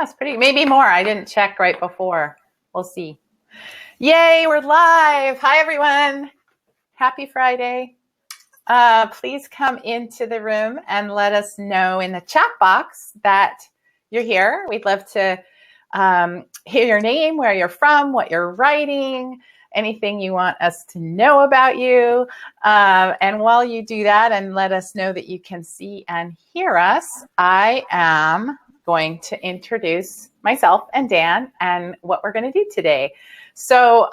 it's pretty, maybe more. I didn't check right before. We'll see. Yay, we're live. Hi, everyone. Happy Friday. Please come into the room and let us know in the chat box that you're here. We'd love to hear your name, where you're from, what you're writing, anything you want us to know about you. And while you do that and let us know that you can see and hear us, I am going to introduce myself and Dan and what we're going to do today. So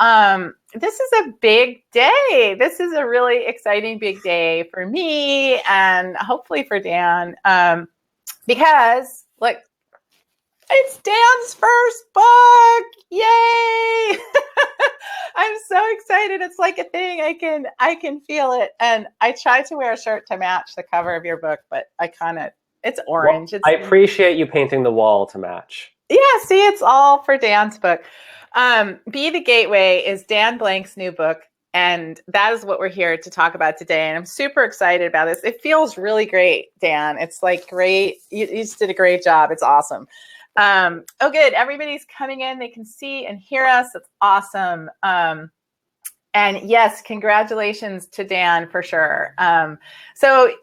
this is a big day. This is a really exciting big day for me and hopefully for Dan because, look, it's Dan's first book. Yay! I'm so excited. It's like a thing. I can feel it. And I tried to wear a shirt to match the cover of your book, but it's orange. Well, I appreciate you painting the wall to match. Yeah, see, it's all for Dan's book. Be the Gateway is Dan Blank's new book. And that is what we're here to talk about today. And I'm super excited about this. It feels really great, Dan. It's like great. You just did a great job. It's awesome. Oh, good. Everybody's coming in. They can see and hear us. It's awesome. And yes, congratulations to Dan for sure. So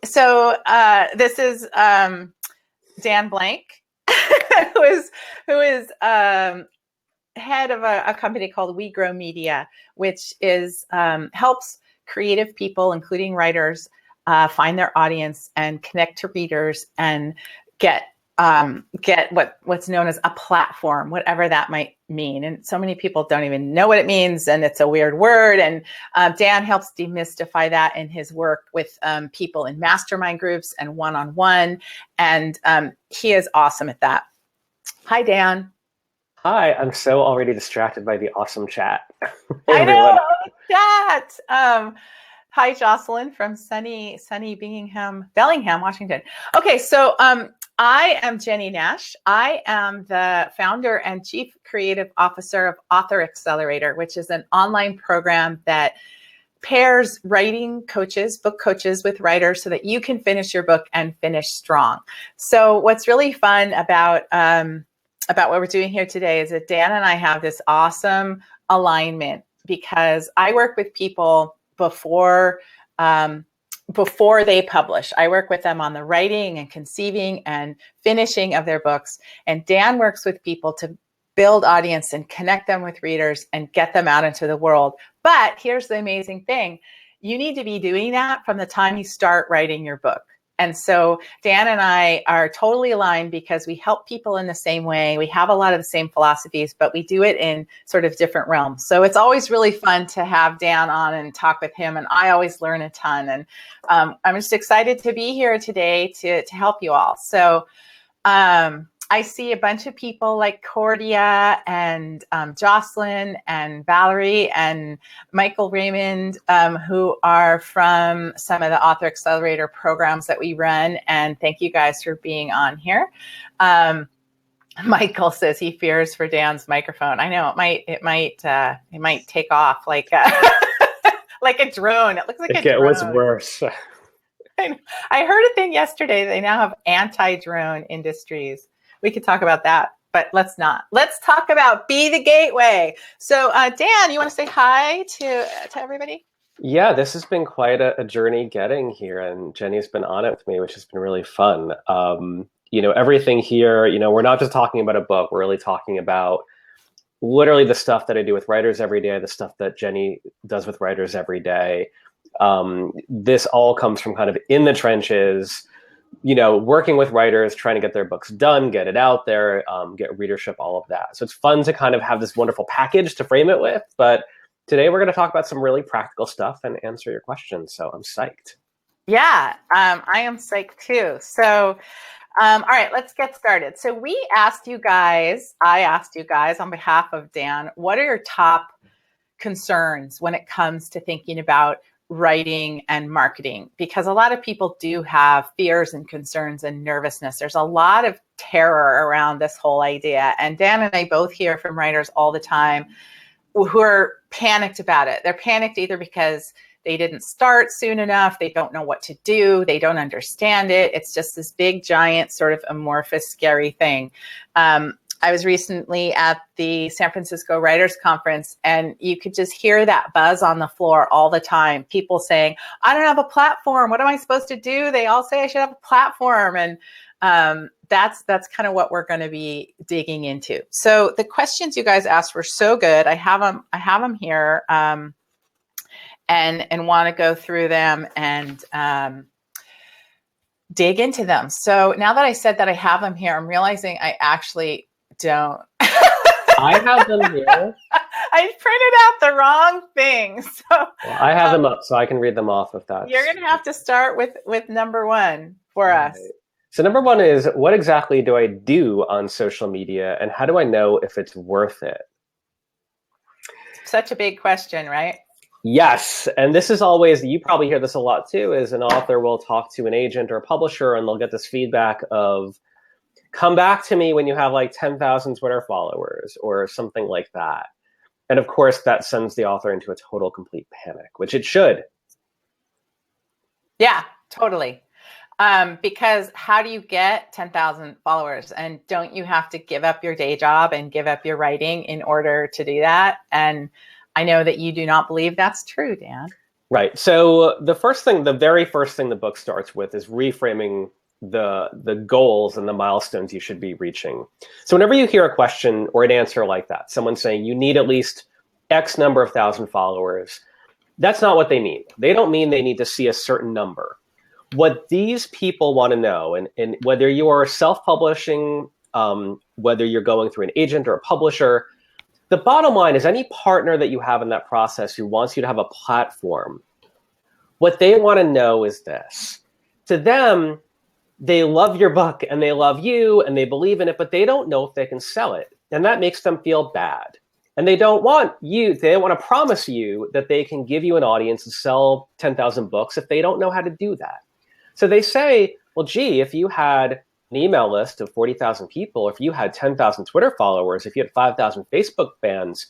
this is Dan Blank, who is head of a company called We Grow Media, which is helps creative people, including writers, find their audience and connect to readers and get what's known as a platform, whatever that might mean. And so many people don't even know what it means, and it's a weird word. And Dan helps demystify that in his work with people in mastermind groups and one-on-one. And he is awesome at that. Hi, Dan. Hi, I'm so already distracted by the awesome chat. I know, chat. Hi, Jocelyn from sunny Bellingham, Washington. Okay, so I am Jennie Nash. I am the founder and chief creative officer of Author Accelerator, which is an online program that pairs writing coaches, book coaches with writers so that you can finish your book and finish strong. So what's really fun about what we're doing here today is that Dan and I have this awesome alignment because I work with people before they publish. I work with them on the writing and conceiving and finishing of their books. And Dan works with people to build audience and connect them with readers and get them out into the world. But here's the amazing thing. You need to be doing that from the time you start writing your book. And so Dan and I are totally aligned because we help people in the same way. We have a lot of the same philosophies, but we do it in sort of different realms. So it's always really fun to have Dan on and talk with him. And I always learn a ton. And I'm just excited to be here today to help you all. So I see a bunch of people like Cordia and Jocelyn and Valerie and Michael Raymond, who are from some of the Author Accelerator programs that we run. And thank you guys for being on here. Michael says he fears for Dan's microphone. I know it might take off like like a drone. It looks like a drone. It was worse. I heard a thing yesterday. They now have anti-drone industries. We could talk about that, but let's not. Let's talk about Be the Gateway. So Dan, you want to say hi to everybody? Yeah, this has been quite a journey getting here, and Jenny's been on it with me, which has been really fun. Everything here, we're not just talking about a book. We're really talking about literally the stuff that I do with writers every day, the stuff that Jenny does with writers every day. This all comes from kind of in the trenches, working with writers, trying to get their books done, get it out there, get readership, all of that. So it's fun to kind of have this wonderful package to frame it with. But today we're going to talk about some really practical stuff and answer your questions. So I'm psyched. Yeah, I am psyched too. So, all right, let's get started. So I asked you guys on behalf of Dan, what are your top concerns when it comes to thinking about writing and marketing? Because a lot of people do have fears and concerns and nervousness. There's a lot of terror around this whole idea. And Dan and I both hear from writers all the time who are panicked about it. They're panicked either because they didn't start soon enough, they don't know what to do, they don't understand it. It's just this big, giant, sort of amorphous, scary thing. I was recently at the San Francisco Writers Conference, and you could just hear that buzz on the floor all the time. People saying, I don't have a platform. What am I supposed to do? They all say I should have a platform. And that's kind of what we're going to be digging into. So the questions you guys asked were so good. I have them here, and want to go through them and dig into them. So now that I said that I have them here, I'm realizing I actually don't. I have them here. I printed out the wrong thing. So well, I have them up, so I can read them off if that's... You're going to have to start with number one for us. So number one is, what exactly do I do on social media, and how do I know if it's worth it? Such a big question, right? Yes. And this is always, you probably hear this a lot too, is an author will talk to an agent or a publisher and they'll get this feedback of, come back to me when you have like 10,000 Twitter followers or something like that. And of course, that sends the author into a total, complete panic, which it should. Yeah, totally. Because how do you get 10,000 followers? And don't you have to give up your day job and give up your writing in order to do that? And I know that you do not believe that's true, Dan. Right. So the very first thing the book starts with is reframing the goals and the milestones you should be reaching. So whenever you hear a question or an answer like that, someone saying you need at least X number of thousand followers, that's not what they mean. They don't mean they need to see a certain number. What these people want to know, and whether you are self-publishing, whether you're going through an agent or a publisher, the bottom line is any partner that you have in that process who wants you to have a platform, what they want to know is this. To them, they love your book and they love you and they believe in it, but they don't know if they can sell it. And that makes them feel bad. And they don't want to promise you that they can give you an audience and sell 10,000 books if they don't know how to do that. So they say, well, gee, if you had an email list of 40,000 people, if you had 10,000 Twitter followers, if you had 5,000 Facebook fans,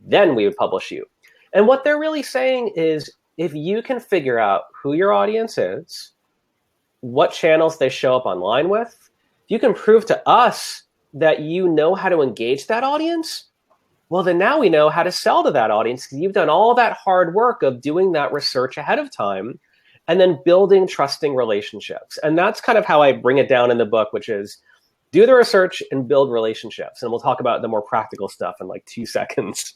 then we would publish you. And what they're really saying is, if you can figure out who your audience is, what channels they show up online with, if you can prove to us that you know how to engage that audience, well, then now we know how to sell to that audience, because you've done all that hard work of doing that research ahead of time and then building trusting relationships. And that's kind of how I bring it down in the book, which is do the research and build relationships. And we'll talk about the more practical stuff in like 2 seconds.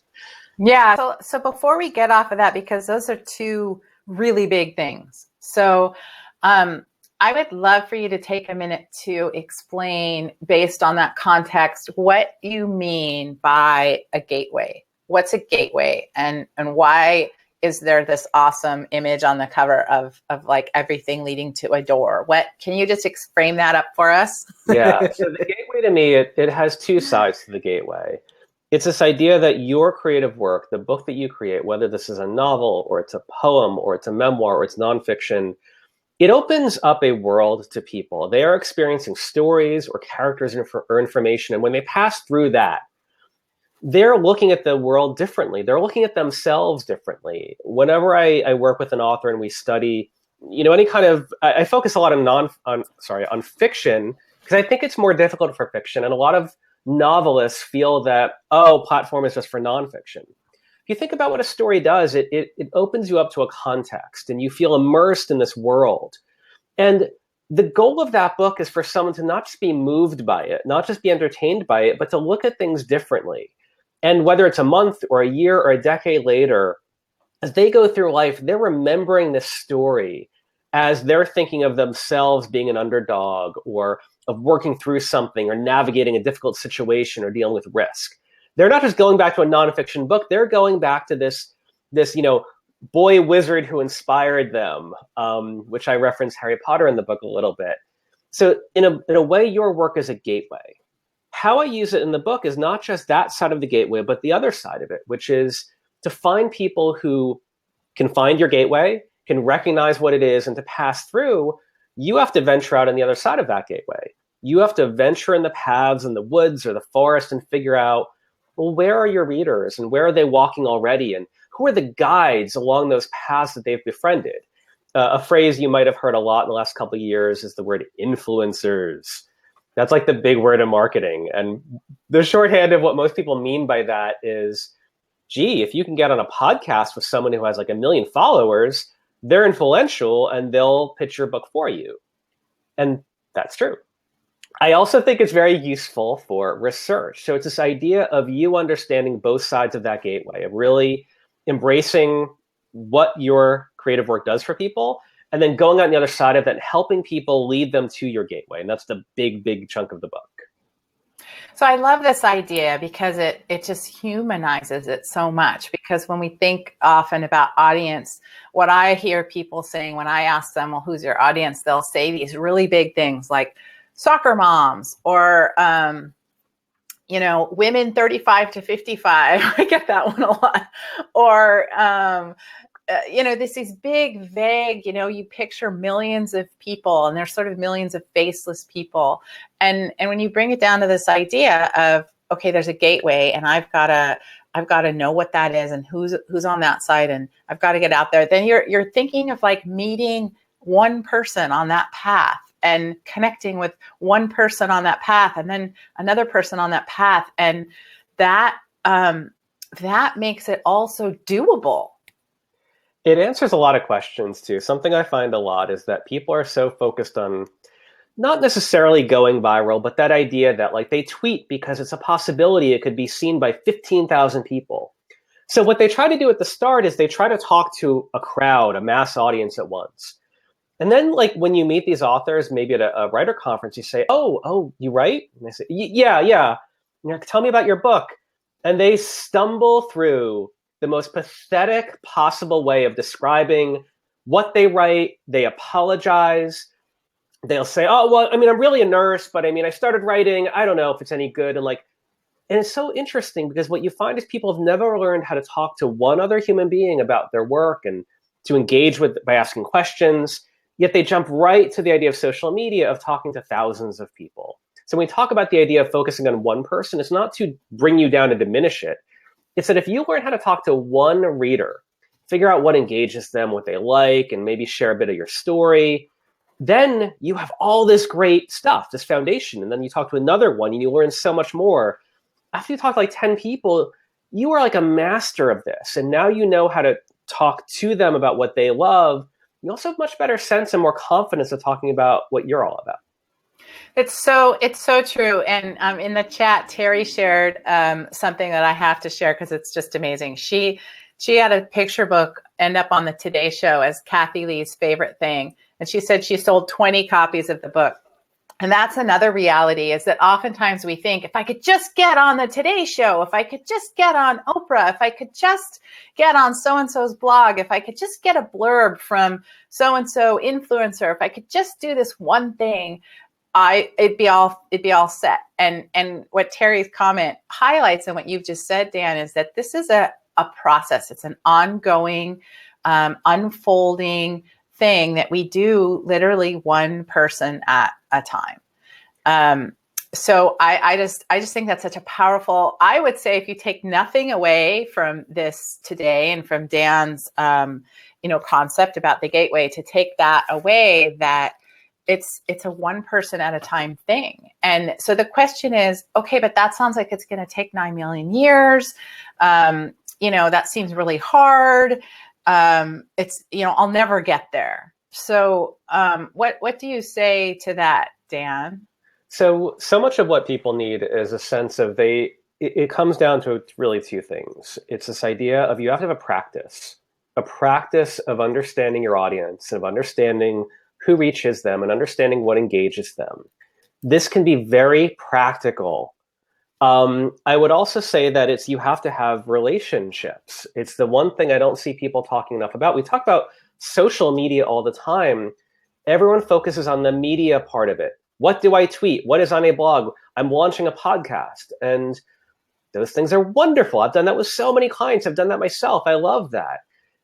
Yeah. So before we get off of that, because those are two really big things. So I would love for you to take a minute to explain, based on that context, what you mean by a gateway. What's a gateway, and why is there this awesome image on the cover of like everything leading to a door? What, can you just frame that up for us? Yeah. So the gateway, to me, it has two sides to the gateway. It's this idea that your creative work, the book that you create, whether this is a novel or it's a poem or it's a memoir or it's nonfiction, it opens up a world to people. They are experiencing stories or characters or information. And when they pass through that, they're looking at the world differently. They're looking at themselves differently. Whenever I work with an author and we study, any kind of, I focus a lot on fiction, because I think it's more difficult for fiction. And a lot of novelists feel that, platform is just for nonfiction. If you think about what a story does, it opens you up to a context and you feel immersed in this world. And the goal of that book is for someone to not just be moved by it, not just be entertained by it, but to look at things differently. And whether it's a month or a year or a decade later, as they go through life, they're remembering this story as they're thinking of themselves being an underdog, or of working through something, or navigating a difficult situation, or dealing with risk. They're not just going back to a nonfiction book. They're going back to this boy wizard who inspired them, which I reference Harry Potter in the book a little bit. So in a way, your work is a gateway. How I use it in the book is not just that side of the gateway, but the other side of it, which is to find people who can find your gateway, can recognize what it is, and to pass through, you have to venture out on the other side of that gateway. You have to venture in the paths and the woods or the forest and figure out, well, where are your readers and where are they walking already? And who are the guides along those paths that they've befriended? A phrase you might have heard a lot in the last couple of years is the word influencers. That's like the big word in marketing. And the shorthand of what most people mean by that is, gee, if you can get on a podcast with someone who has like 1 million followers, they're influential and they'll pitch your book for you. And that's true. I also think it's very useful for research. So it's this idea of you understanding both sides of that gateway, of really embracing what your creative work does for people, and then going on the other side of that, helping people lead them to your gateway. And that's the big, big chunk of the book. So I love this idea because it just humanizes it so much. Because when we think often about audience, what I hear people saying when I ask them, well, who's your audience? They'll say these really big things like soccer moms or, women 35 to 55. I get that one a lot. Or, these big, vague, you picture millions of people and there's sort of millions of faceless people. And when you bring it down to this idea of, okay, there's a gateway and I've got to know what that is and who's on that side, and I've got to get out there. Then you're thinking of like meeting one person on that path and connecting with one person on that path and then another person on that path. And that makes it also doable. It answers a lot of questions too. Something I find a lot is that people are so focused on not necessarily going viral, but that idea that like they tweet because it's a possibility it could be seen by 15,000 people. So what they try to do at the start is they try to talk to a crowd, a mass audience at once. And then like when you meet these authors, maybe at a writer conference, you say, oh, you write? And they say, yeah. Tell me about your book. And they stumble through the most pathetic possible way of describing what they write. They apologize. They'll say, oh, well, I'm really a nurse, but I started writing. I don't know if it's any good. And it's so interesting because what you find is people have never learned how to talk to one other human being about their work and to engage with by asking questions. Yet they jump right to the idea of social media, of talking to thousands of people. So when we talk about the idea of focusing on one person, it's not to bring you down and diminish it. It's that if you learn how to talk to one reader, figure out what engages them, what they like, and maybe share a bit of your story, then you have all this great stuff, this foundation. And then you talk to another one and you learn so much more. After you talk to like 10 people, you are like a master of this. And now you know how to talk to them about what they love. You also have much better sense and more confidence of talking about what you're all about. It's so true. And in the chat, Terry shared something that I have to share because it's just amazing. She had a picture book end up on the Today Show as Kathy Lee's favorite thing. And she said she sold 20 copies of the book. And that's another reality, is that oftentimes we think, if I could just get on the Today Show, if I could just get on Oprah, if I could just get on so-and-so's blog, if I could just get a blurb from so-and-so influencer, if I could just do this one thing, it'd be all set. And what Terry's comment highlights and what you've just said, Dan, is that this is a process. It's an ongoing, unfolding thing that we do literally one person at a time. So I just think that's such a powerful, I would say, if you take nothing away from this today and from Dan's, concept about the gateway, to take that away, that it's a one person at a time thing. And so the question is, okay, but that sounds like it's going to take 9 million years. That seems really hard. I'll never get there. So what do you say to that, Dan? So much of what people need is a sense of it comes down to really two things. It's this idea of you have to have a practice of understanding your audience, of understanding who reaches them and understanding what engages them. This can be very practical. I would also say that you have to have relationships. It's the one thing I don't see people talking enough about. We talk about social media all the time. Everyone focuses on the media part of it. What do I tweet? What is on a blog? I'm launching a podcast. And those things are wonderful. I've done that with so many clients. I've done that myself. I love that.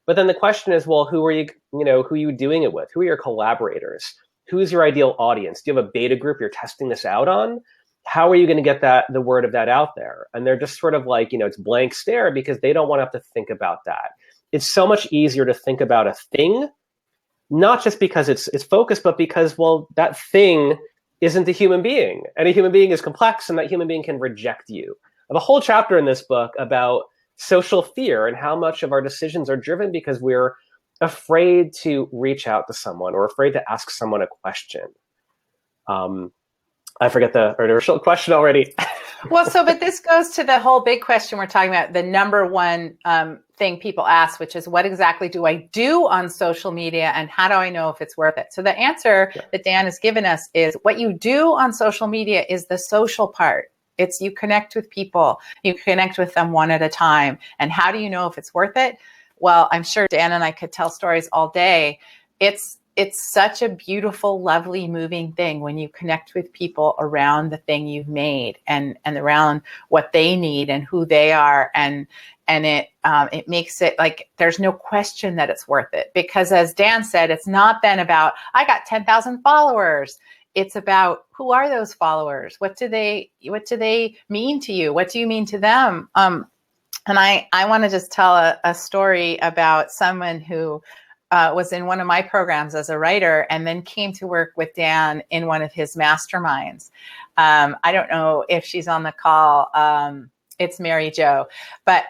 But then the question is, well, who are you doing it with? Who are your collaborators? Who is your ideal audience? Do you have a beta group you're testing this out on? How are you going to get the word of that out there? And they're just sort of like, it's blank stare because they don't want to have to think about that. It's so much easier to think about a thing, not just because it's focused, but because, well, that thing isn't a human being, and a human being is complex, and that human being can reject you. I have a whole chapter in this book about social fear and how much of our decisions are driven because we're afraid to reach out to someone or afraid to ask someone a question. I forget the original question already. Well, but this goes to the whole big question we're talking about, the number one thing people ask, which is what exactly do I do on social media and how do I know if it's worth it? So the answer that Dan has given us is what you do on social media is the social part. It's you connect with people, you connect with them one at a time. And how do you know if it's worth it? Well, I'm sure Dan and I could tell stories all day. It's such a beautiful, lovely, moving thing when you connect with people around the thing you've made and around what they need and who they are. And it makes it like there's no question that it's worth it. Because as Dan said, it's not then about, I got 10,000 followers. It's about who are those followers? What do they mean to you? What do you mean to them? And I want to just tell a story about someone who was in one of my programs as a writer and then came to work with Dan in one of his masterminds. I don't know if she's on the call. It's Mary Jo, but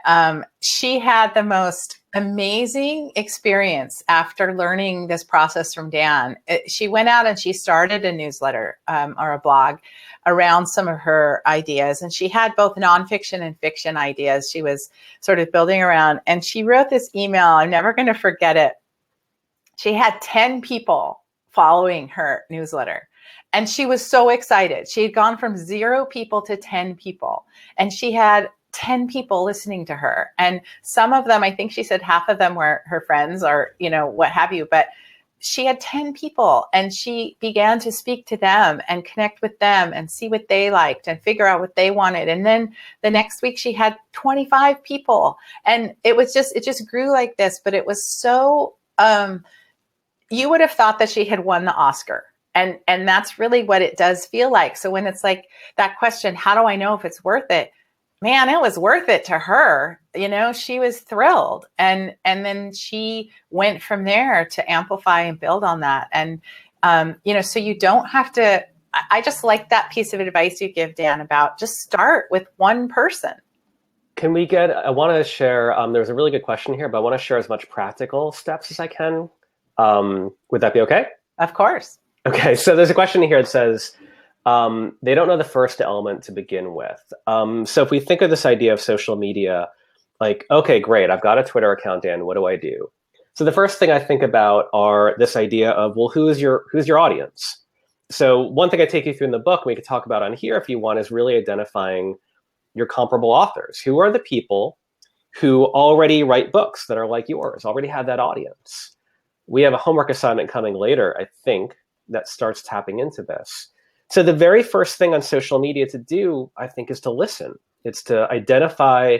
she had the most amazing experience after learning this process from Dan. She went out and she started a newsletter or a blog around some of her ideas. And she had both nonfiction and fiction ideas she was sort of building around. And she wrote this email. I'm never going to forget it. She had 10 people following her newsletter. And she was so excited. She had gone from 0 people to 10 people. And she had 10 people listening to her. And some of them, I think she said half of them were her friends or, what have you. But she had 10 people and she began to speak to them and connect with them and see what they liked and figure out what they wanted. And then the next week she had 25 people. And it just grew like this. But it was so... you would have thought that she had won the Oscar. And that's really what it does feel like. So when it's like that question, how do I know if it's worth it? Man, it was worth it to her. She was thrilled. And then she went from there to amplify and build on that. And, so you don't have to, I just like that piece of advice you give, Dan, about just start with one person. I want to share, there's a really good question here, but I want to share as much practical steps as I can. Would that be okay? Of course. Okay, so there's a question here that says, they don't know the first element to begin with. So if we think of this idea of social media, like, okay, great, I've got a Twitter account, Dan, what do I do? So the first thing I think about are this idea of, well, who's your audience? So one thing I take you through in the book, we could talk about on here if you want, is really identifying your comparable authors. Who are the people who already write books that are like yours, already have that audience? We have a homework assignment coming later, I think, that starts tapping into this. So the very first thing on social media to do, I think, is to listen. It's to identify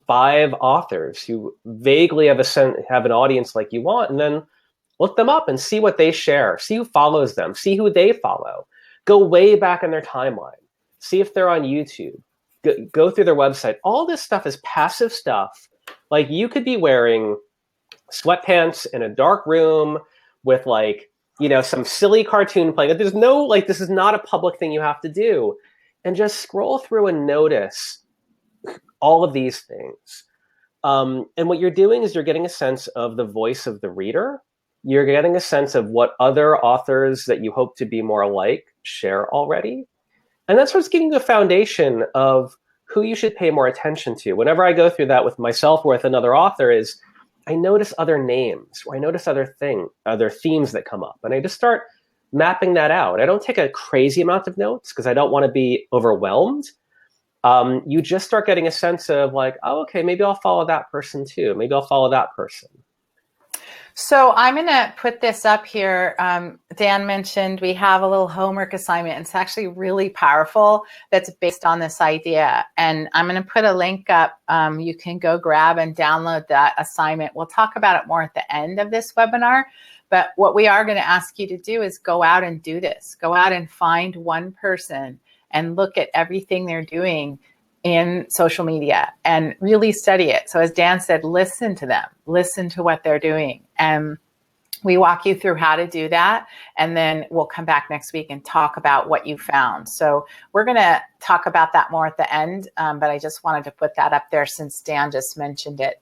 5 authors who vaguely have an audience like you want, and then look them up and see what they share, see who follows them, see who they follow. Go way back in their timeline. See if they're on YouTube. Go through their website. All this stuff is passive stuff. Like you could be wearing sweatpants in a dark room with some silly cartoon playing. There's no, this is not a public thing you have to do. And just scroll through and notice all of these things. And what you're doing is you're getting a sense of the voice of the reader. You're getting a sense of what other authors that you hope to be more like share already. And that's what's giving you a foundation of who you should pay more attention to. Whenever I go through that with myself or with another author is I notice other names or I notice other themes that come up. And I just start mapping that out. I don't take a crazy amount of notes because I don't want to be overwhelmed. You just start getting a sense of oh, okay, maybe I'll follow that person too. Maybe I'll follow that person. So I'm going to put this up here. Dan mentioned we have a little homework assignment. It's actually really powerful that's based on this idea. And I'm going to put a link up. You can go grab and download that assignment. We'll talk about it more at the end of this webinar. But what we are going to ask you to do is go out and do this. Go out and find one person and look at everything they're doing in social media and really study it. So as Dan said, listen to them, listen to what they're doing. And we walk you through how to do that, and then we'll come back next week and talk about what you found. So we're going to talk about that more at the end, but I just wanted to put that up there since Dan just mentioned it.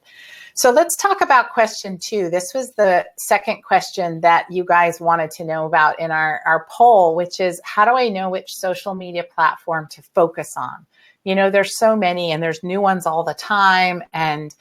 So let's talk about question 2. This was the second question that you guys wanted to know about in our poll, which is, how do I know which social media platform to focus on? You know, there's so many and there's new ones all the time. And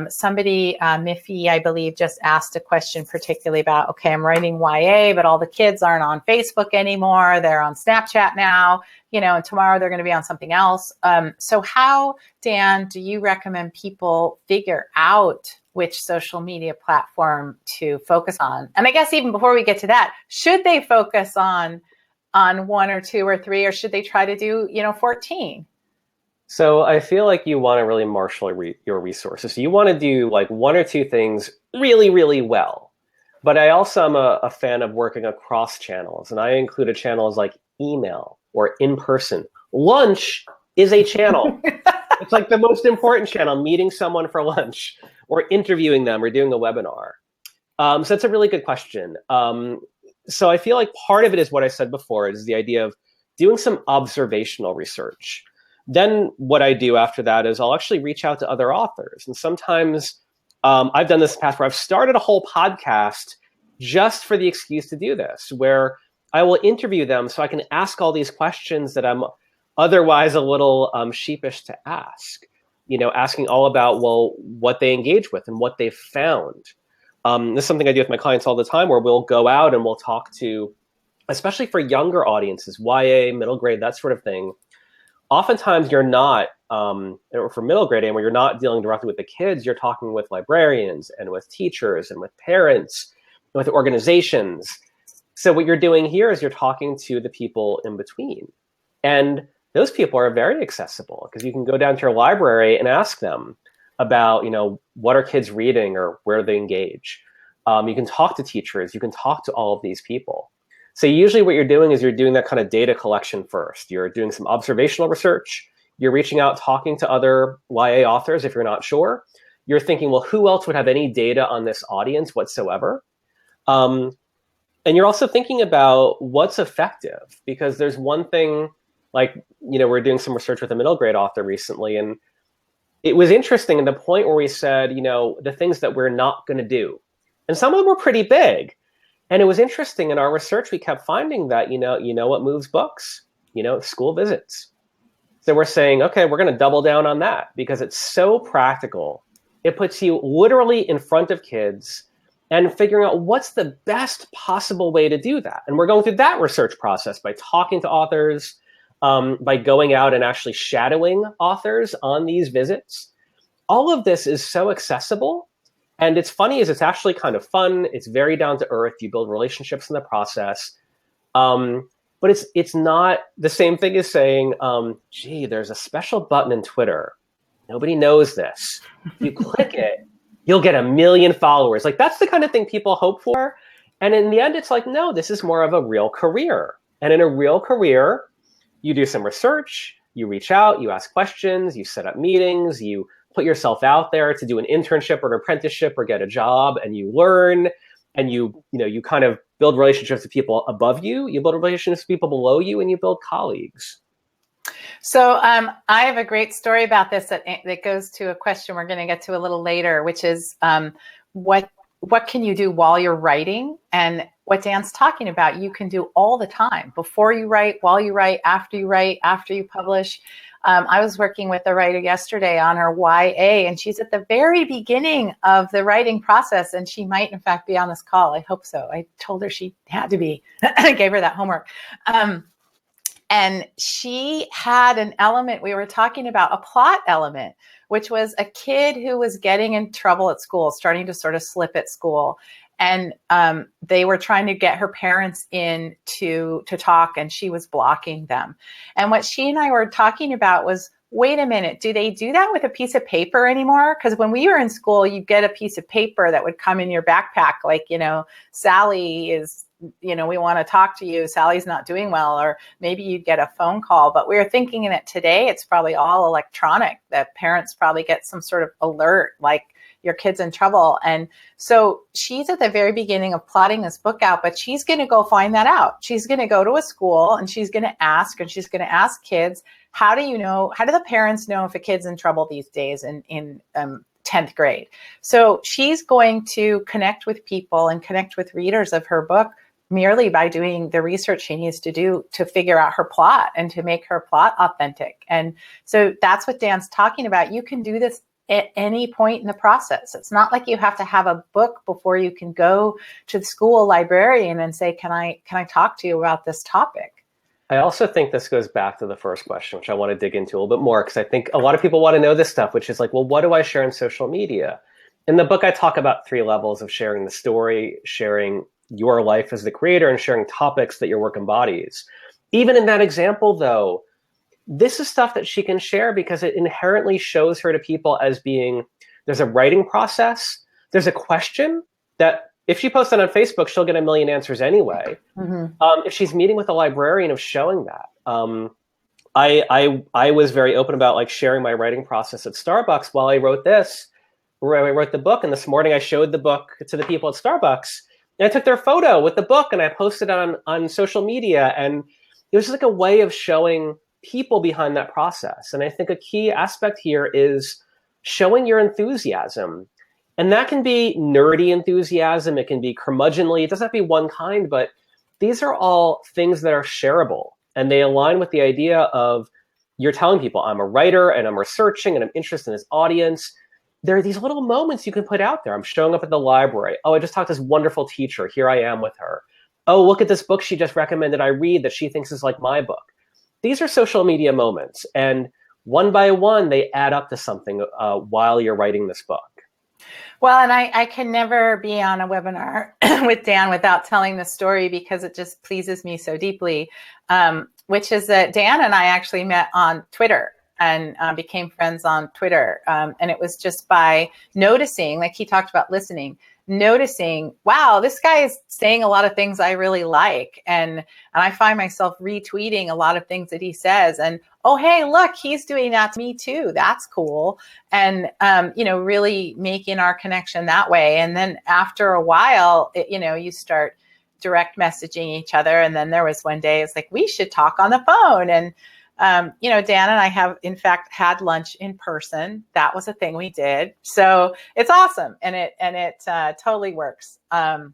somebody, Miffy, I believe, just asked a question particularly about, okay, I'm writing YA, but all the kids aren't on Facebook anymore. They're on Snapchat now, you know, and tomorrow they're going to be on something else. So how, Dan, do you recommend people figure out which social media platform to focus on? And I guess even before we get to that, should they focus on 1 or 2 or 3, or should they try to do, 14? So I feel like you want to really marshal your resources. So you want to do like 1 or 2 things really, really well. But I also am a fan of working across channels. And I included channels like email or in-person. Lunch is a channel. It's like the most important channel, meeting someone for lunch or interviewing them or doing a webinar. So that's a really good question. So I feel like part of it is what I said before, is the idea of doing some observational research. Then what I do after that is I'll actually reach out to other authors. And sometimes I've done this in the past where I've started a whole podcast just for the excuse to do this, where I will interview them so I can ask all these questions that I'm otherwise a little sheepish to ask. You know, asking all about, well, what they engage with and what they've found. This is something I do with my clients all the time, where we'll go out and we'll talk to, especially for younger audiences, YA, middle grade, that sort of thing. Oftentimes you're not, or for middle grade, where you're not dealing directly with the kids, you're talking with librarians and with teachers and with parents, and with organizations. So what you're doing here is you're talking to the people in between. And those people are very accessible because you can go down to your library and ask them about, what are kids reading or where they engage. You can talk to teachers, you can talk to all of these people. So usually what you're doing is you're doing that kind of data collection first. You're doing some observational research. You're reaching out, talking to other YA authors if you're not sure. You're thinking, well, who else would have any data on this audience whatsoever? And you're also thinking about what's effective, because there's one thing, like, we're doing some research with a middle grade author recently, and it was interesting at the point where we said, the things that we're not going to do. And some of them were pretty big. And it was interesting in our research, we kept finding that, what moves books? School visits. So we're saying, okay, we're going to double down on that because it's so practical. It puts you literally in front of kids and figuring out what's the best possible way to do that. And we're going through that research process by talking to authors, by going out and actually shadowing authors on these visits. All of this is so accessible. And it's funny is it's actually kind of fun. It's very down to earth. You build relationships in the process. But it's not the same thing as saying, gee, there's a special button in Twitter. Nobody knows this. You click it, you'll get 1 million followers. Like, that's the kind of thing people hope for. And in the end, it's like, no, this is more of a real career. And in a real career, you do some research, you reach out, you ask questions, you set up meetings, you put yourself out there to do an internship or an apprenticeship or get a job, and you learn, and you kind of build relationships with people above you, you build relationships with people below you, and you build colleagues. So I have a great story about this that goes to a question we're going to get to a little later, which is what can you do while you're writing? And what Dan's talking about, you can do all the time, before you write, while you write, after you publish. I was working with a writer yesterday on her YA, and she's at the very beginning of the writing process, and she might, in fact, be on this call. I hope so. I told her she had to be. I gave her that homework. And she had an element, we were talking about a plot element, which was a kid who was getting in trouble at school, starting to sort of slip at school. And they were trying to get her parents in to talk, and she was blocking them. And what she and I were talking about was, wait a minute, do they do that with a piece of paper anymore? Because when we were in school, you'd get a piece of paper that would come in your backpack, like, Sally is, we want to talk to you. Sally's not doing well. Or maybe you'd get a phone call. But we were thinking that today it's probably all electronic, that parents probably get some sort of alert, like, your kids in trouble. And so she's at the very beginning of plotting this book out, but she's going to go find that out. She's going to go to a school and she's going to ask kids, how do the parents know if a kid's in trouble these days in 10th grade? So she's going to connect with people and connect with readers of her book merely by doing the research she needs to do to figure out her plot and to make her plot authentic. And so that's what Dan's talking about. You can do this at any point in the process. It's not like you have to have a book before you can go to the school librarian and say, can I talk to you about this topic? I also think this goes back to the first question, which I want to dig into a little bit more, because I think a lot of people want to know this stuff, which is like, well, what do I share on social media? In the book, I talk about 3 levels of sharing the story, sharing your life as the creator, and sharing topics that your work embodies. Even in that example, though, this is stuff that she can share because it inherently shows her to people as being, there's a writing process, there's a question that if she posts it on Facebook, she'll get a million answers anyway. If she's meeting with a librarian, of showing that. I was very open about like sharing my writing process at Starbucks while I wrote this, where I wrote the book. And this morning I showed the book to the people at Starbucks. And I took their photo with the book and I posted it on social media. And it was just like a way of showing people behind that process. And I think a key aspect here is showing your enthusiasm. And that can be nerdy enthusiasm. It can be curmudgeonly. It doesn't have to be one kind, but these are all things that are shareable. And they align with the idea of you're telling people, I'm a writer and I'm researching and I'm interested in this audience. There are these little moments you can put out there. I'm showing up at the library. Oh, I just talked to this wonderful teacher. Here I am with her. Oh, look at this book she just recommended I read that she thinks is like my book. These are social media moments. And one by one, they add up to something while you're writing this book. Well, and I can never be on a webinar with Dan without telling the story because it just pleases me so deeply, which is that Dan and I actually met on Twitter and became friends on Twitter. And it was just by noticing, like he talked about listening, noticing, wow, this guy is saying a lot of things I really like. And I find myself retweeting a lot of things that he says. And, oh, hey, look, he's doing that to me too. That's cool. And, really making our connection that way. And then after a while, you start direct messaging each other. And then there was one day, it's like, we should talk on the phone. And, Dan and I have, in fact, had lunch in person. That was a thing we did. So it's awesome. And it totally works. And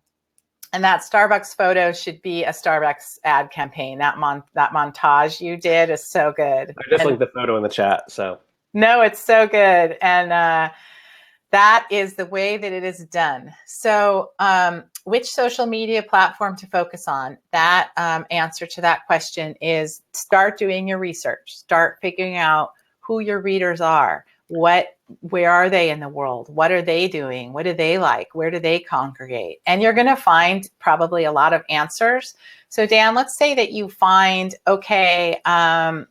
that Starbucks photo should be a Starbucks ad campaign. That montage you did is so good. I just linked the photo in the chat. So no, it's so good. And that is the way that it is done. So which social media platform to focus on? That answer to that question is start doing your research. Start figuring out who your readers are. Where are they in the world? What are they doing? What do they like? Where do they congregate? And you're going to find probably a lot of answers. So Dan, let's say that you find, okay,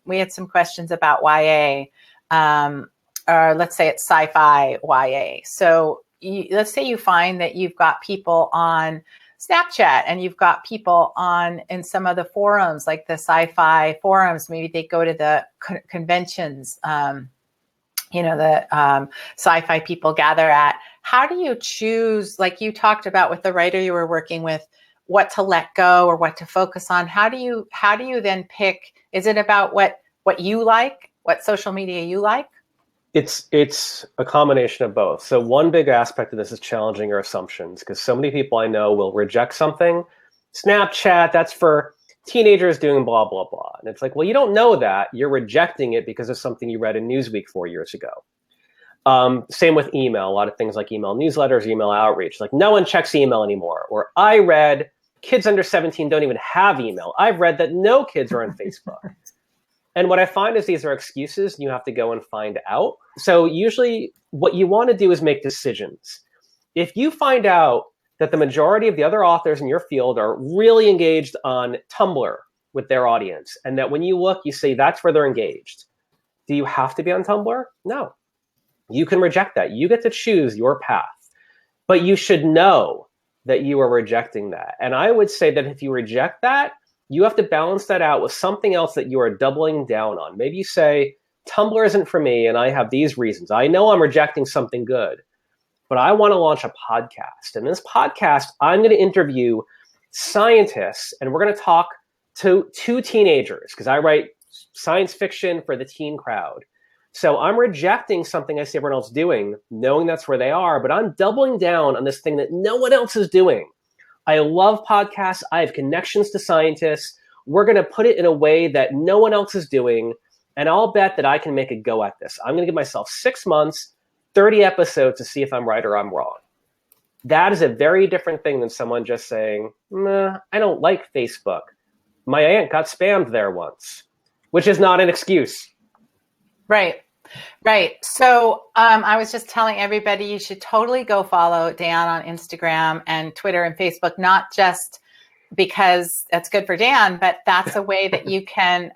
we had some questions about YA, or let's say it's sci-fi YA. So let's say you find that you've got people on Snapchat and you've got people in some of the forums, like the sci-fi forums. Maybe they go to the conventions, the sci-fi people gather at. How do you choose, like you talked about with the writer you were working with, what to let go or what to focus on? How do you then pick? Is it about what you like, what social media you like? It's a combination of both. So one big aspect of this is challenging your assumptions, because so many people I know will reject something. Snapchat, that's for teenagers doing blah, blah, blah. And it's like, well, you don't know that. You're rejecting it because of something you read in Newsweek 4 years ago. Same with email. A lot of things like email newsletters, email outreach. Like no one checks email anymore. Or I read kids under 17 don't even have email. I've read that no kids are on Facebook. And what I find is these are excuses and you have to go and find out. So usually what you want to do is make decisions. If you find out that the majority of the other authors in your field are really engaged on Tumblr with their audience, and that when you look, you say that's where they're engaged, do you have to be on Tumblr? No. You can reject that. You get to choose your path. But you should know that you are rejecting that. And I would say that if you reject that, you have to balance that out with something else that you are doubling down on. Maybe you say, Tumblr isn't for me, and I have these reasons. I know I'm rejecting something good, but I want to launch a podcast. And this podcast, I'm going to interview scientists, and we're going to talk to two teenagers, because I write science fiction for the teen crowd. So I'm rejecting something I see everyone else doing, knowing that's where they are, but I'm doubling down on this thing that no one else is doing. I love podcasts. I have connections to scientists. We're going to put it in a way that no one else is doing, and I'll bet that I can make a go at this. I'm going to give myself 6 months, 30 episodes to see if I'm right or I'm wrong. That is a very different thing than someone just saying, nah, I don't like Facebook. My aunt got spammed there once, which is not an excuse. Right. Right. So I was just telling everybody you should totally go follow Dan on Instagram and Twitter and Facebook, not just because that's good for Dan, but that's a way that you can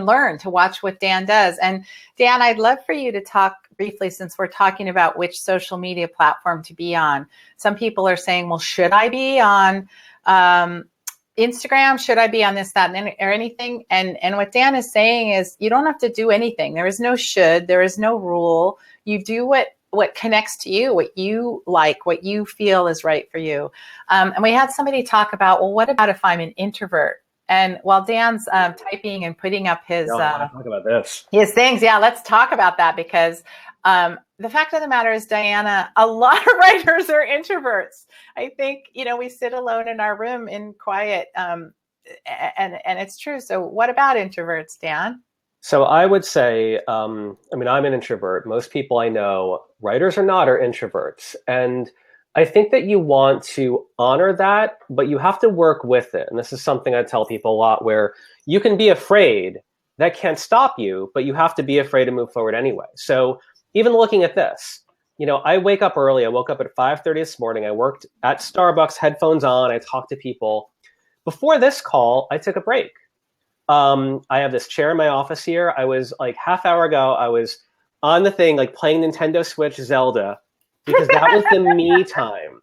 learn to watch what Dan does. And Dan, I'd love for you to talk briefly, since we're talking about which social media platform to be on. Some people are saying, well, should I be on Instagram? Should I be on this, that, and or anything? And what Dan is saying is you don't have to do anything. There is no should, there is no rule. You do what connects to you, what you like, what you feel is right for you. And we had somebody talk about, well, what about if I'm an introvert? And while Dan's typing and putting up his talk about this. His things, yeah, let's talk about that, because the fact of the matter is, Diana, a lot of writers are introverts. I think, we sit alone in our room in quiet, and it's true. So what about introverts, Dan? So I would say, I'm an introvert. Most people I know, writers or not, are introverts. And I think that you want to honor that, but you have to work with it. And this is something I tell people a lot, where you can be afraid. That can't stop you, but you have to be afraid to move forward anyway. So even looking at this, I wake up early. I woke up at 5:30 this morning. I worked at Starbucks, headphones on. I talked to people. Before this call, I took a break. I have this chair in my office here. I was like half hour ago, I was on the thing, like playing Nintendo Switch Zelda, because that was the me time.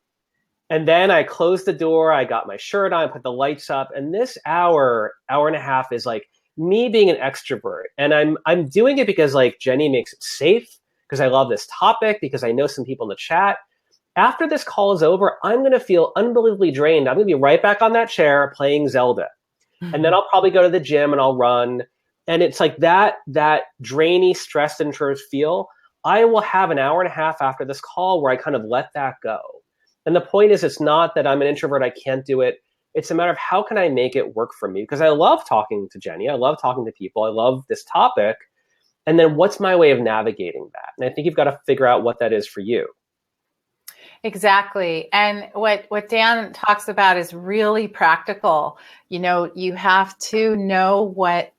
And then I closed the door. I got my shirt on, put the lights up. And this hour and a half is like me being an extrovert. And I'm doing it because like Jennie makes it safe, because I love this topic, because I know some people in the chat. After this call is over, I'm going to feel unbelievably drained. I'm going to be right back on that chair playing Zelda. And then I'll probably go to the gym and I'll run. And it's like that drainy, stressed introvert feel. I will have an hour and a half after this call where I kind of let that go. And the point is, it's not that I'm an introvert, I can't do it. It's a matter of how can I make it work for me? Because I love talking to Jennie. I love talking to people. I love this topic. And then what's my way of navigating that? And I think you've got to figure out what that is for you. Exactly. And what Dan talks about is really practical. You have to know what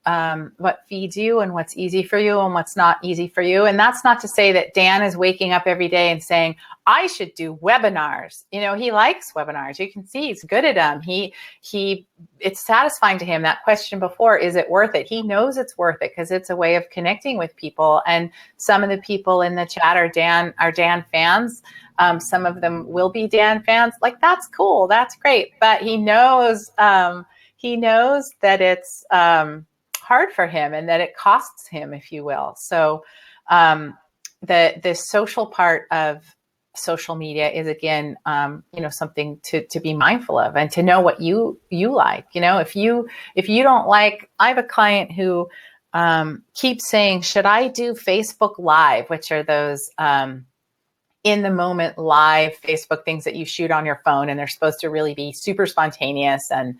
feeds you and what's easy for you and what's not easy for you. And that's not to say that Dan is waking up every day and saying, I should do webinars. He likes webinars. You can see he's good at them. It's satisfying to him. That question before, is it worth it? He knows it's worth it because it's a way of connecting with people. And some of the people in the chat are Dan fans. Some of them will be Dan fans. Like, that's cool. That's great. But he knows that it's hard for him and that it costs him, if you will. So the social part of social media is, again, something to be mindful of and to know what you like. If you don't like, I have a client who keeps saying, should I do Facebook Live, which are those in the moment live Facebook things that you shoot on your phone, and they're supposed to really be super spontaneous. And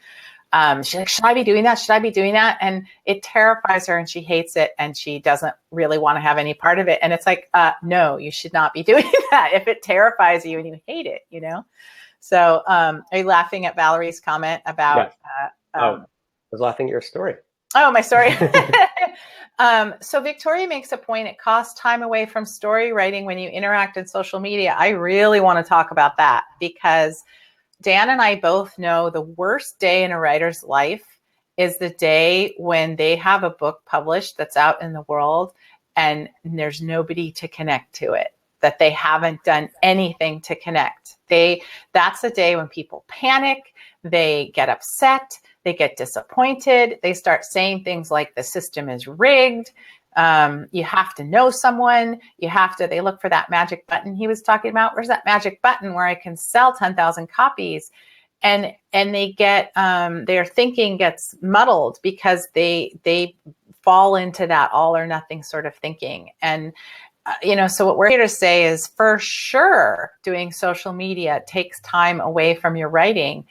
she's like, should I be doing that? Should I be doing that? And it terrifies her and she hates it. And she doesn't really want to have any part of it. And it's like, no, you should not be doing that if it terrifies you and you hate it, So are you laughing at Valerie's comment about? Yeah. I was laughing at your story. Oh, my story. So Victoria makes a point. It costs time away from story writing when you interact in social media. I really want to talk about that, because Dan and I both know the worst day in a writer's life is the day when they have a book published that's out in the world and there's nobody to connect to it, that they haven't done anything to connect. That's the day when people panic, they get upset, they get disappointed, they start saying things like the system is rigged, You have to know someone. They look for that magic button he was talking about. Where's that magic button where I can sell 10,000 copies? And they get, their thinking gets muddled because they fall into that all or nothing sort of thinking. And, so what we're here to say is, for sure, doing social media takes time away from your writing.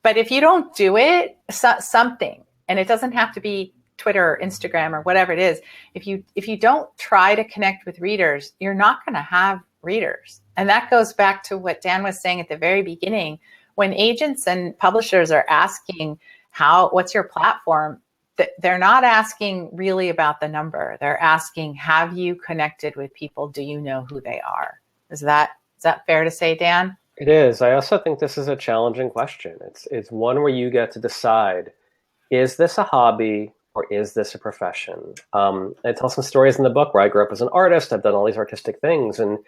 But if you don't do it, something, and it doesn't have to be Twitter or Instagram or whatever it is, if you don't try to connect with readers, you're not going to have readers. And that goes back to what Dan was saying at the very beginning. When agents and publishers are asking, what's your platform? They're not asking really about the number. They're asking, have you connected with people? Do you know who they are? Is that fair to say, Dan? It is. I also think this is a challenging question. It's one where you get to decide, is this a hobby or is this a profession? I tell some stories in the book where I grew up as an artist. I've done all these artistic things, and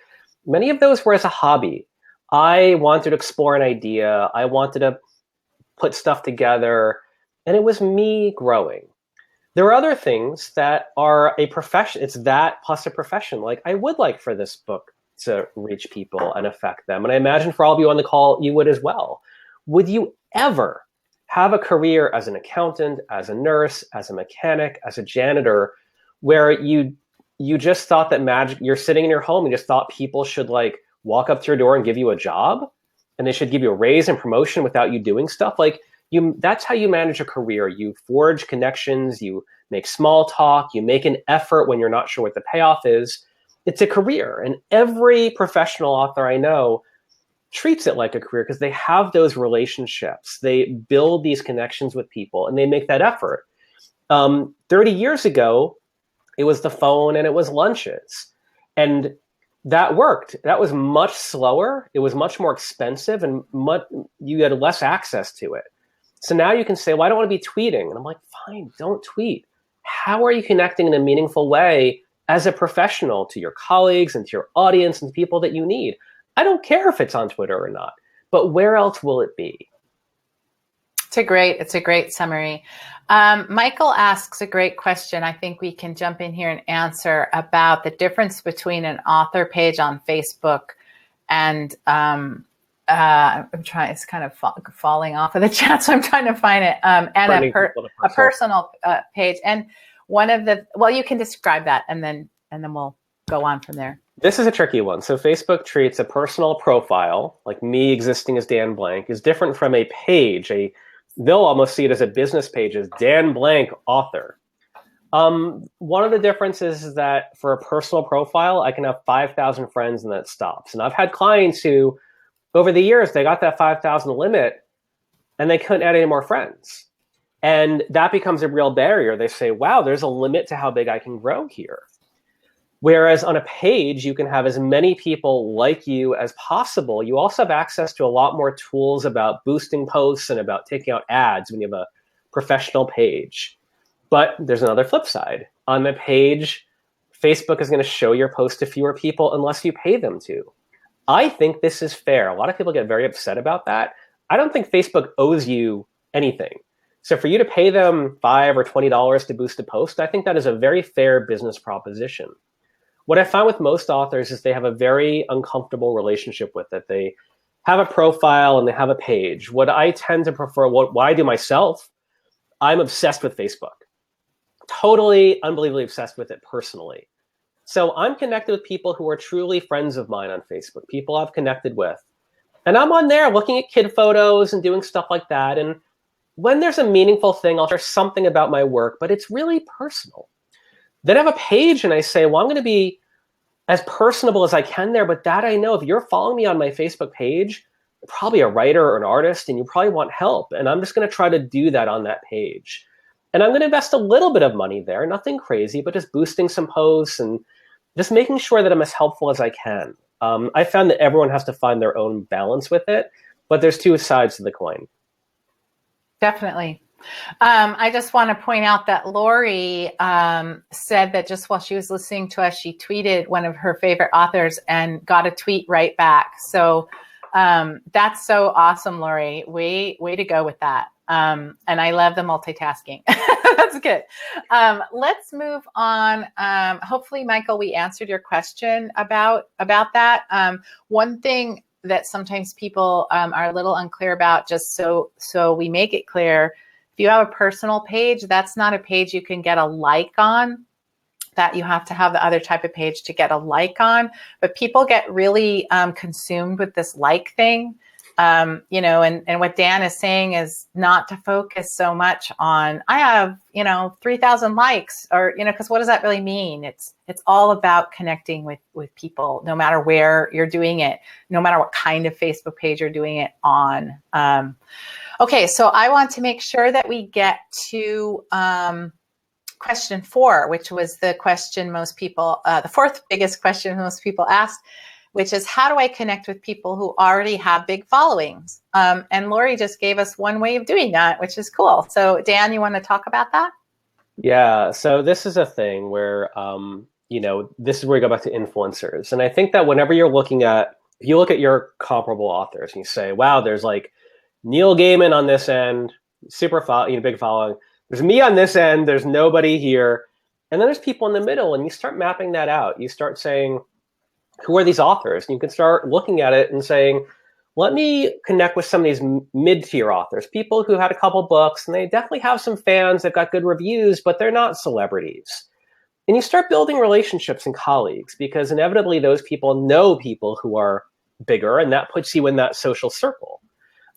many of those were as a hobby. I wanted to explore an idea. I wanted to put stuff together, and it was me growing. There are other things that are a profession. It's that plus a profession. Like, I would like for this book to reach people and affect them. And I imagine for all of you on the call, you would as well. Would you ever have a career as an accountant, as a nurse, as a mechanic, as a janitor, where you just thought that you're sitting in your home and just thought people should like walk up to your door and give you a job, and they should give you a raise and promotion without you doing stuff? Like, that's how you manage a career. You forge connections, you make small talk, you make an effort when you're not sure what the payoff is. It's a career. And every professional author I know treats it like a career because they have those relationships. They build these connections with people and they make that effort. 30 years ago, it was the phone and it was lunches. And that worked. That was much slower. It was much more expensive, and you had less access to it. So now you can say, well, I don't want to be tweeting. And I'm like, fine, don't tweet. How are you connecting in a meaningful way as a professional to your colleagues and to your audience and to people that you need? I don't care if it's on Twitter or not, but where else will it be? It's a great summary. Michael asks a great question. I think we can jump in here and answer about the difference between an author page on Facebook and I'm trying. It's kind of falling off of the chat, so I'm trying to find it. And a personal page. And you can describe that, and then we'll go on from there. This is a tricky one. So Facebook treats a personal profile, like me existing as Dan Blank, is different from a page. They'll almost see it as a business page, as Dan Blank, author. One of the differences is that for a personal profile, I can have 5,000 friends and that stops. And I've had clients who, over the years, they got that 5,000 limit and they couldn't add any more friends. And that becomes a real barrier. They say, wow, there's a limit to how big I can grow here. Whereas on a page, you can have as many people like you as possible. You also have access to a lot more tools about boosting posts and about taking out ads when you have a professional page. But there's another flip side. On the page, Facebook is going to show your post to fewer people unless you pay them to. I think this is fair. A lot of people get very upset about that. I don't think Facebook owes you anything. So for you to pay them $5 or $20 to boost a post, I think that is a very fair business proposition. What I found with most authors is they have a very uncomfortable relationship with it. They have a profile and they have a page. What I tend to prefer, what I do myself, I'm obsessed with Facebook. Totally, unbelievably obsessed with it personally. So I'm connected with people who are truly friends of mine on Facebook, people I've connected with. And I'm on there looking at kid photos and doing stuff like that. And when there's a meaningful thing, I'll share something about my work, but it's really personal. Then I have a page and I say, well, I'm going to be as personable as I can there, but that I know, if you're following me on my Facebook page, you're probably a writer or an artist and you probably want help. And I'm just going to try to do that on that page. And I'm going to invest a little bit of money there, nothing crazy, but just boosting some posts and just making sure that I'm as helpful as I can. I found that everyone has to find their own balance with it, but there's two sides to the coin. Definitely. I just want to point out that Lori said that just while she was listening to us, she tweeted one of her favorite authors and got a tweet right back. So that's so awesome, Lori. Way to go with that. And I love the multitasking. That's good. Let's move on. Hopefully, Michael, we answered your question about that. One thing that sometimes people are a little unclear about, just so we make it clear, if you have a personal page, that's not a page you can get a like on. That you have to have the other type of page to get a like on. But people get really consumed with this like thing. And what Dan is saying is not to focus so much on, I have, 3,000 likes, or, because what does that really mean? It's all about connecting with people, no matter where you're doing it, no matter what kind of Facebook page you're doing it on. Okay, so I want to make sure that we get to question 4, which was the question most people, the fourth biggest question most people asked, which is, how do I connect with people who already have big followings? And Lori just gave us one way of doing that, which is cool. So Dan, you want to talk about that? Yeah, so this is a thing where, this is where you go back to influencers. And I think that whenever if you look at your comparable authors and you say, wow, there's like Neil Gaiman on this end, big following. There's me on this end, there's nobody here. And then there's people in the middle, and you start mapping that out. You start saying, who are these authors? And you can start looking at it and saying, let me connect with some of these mid-tier authors, people who had a couple books, and they definitely have some fans, they've got good reviews, but they're not celebrities. And you start building relationships and colleagues, because inevitably those people know people who are bigger, and that puts you in that social circle.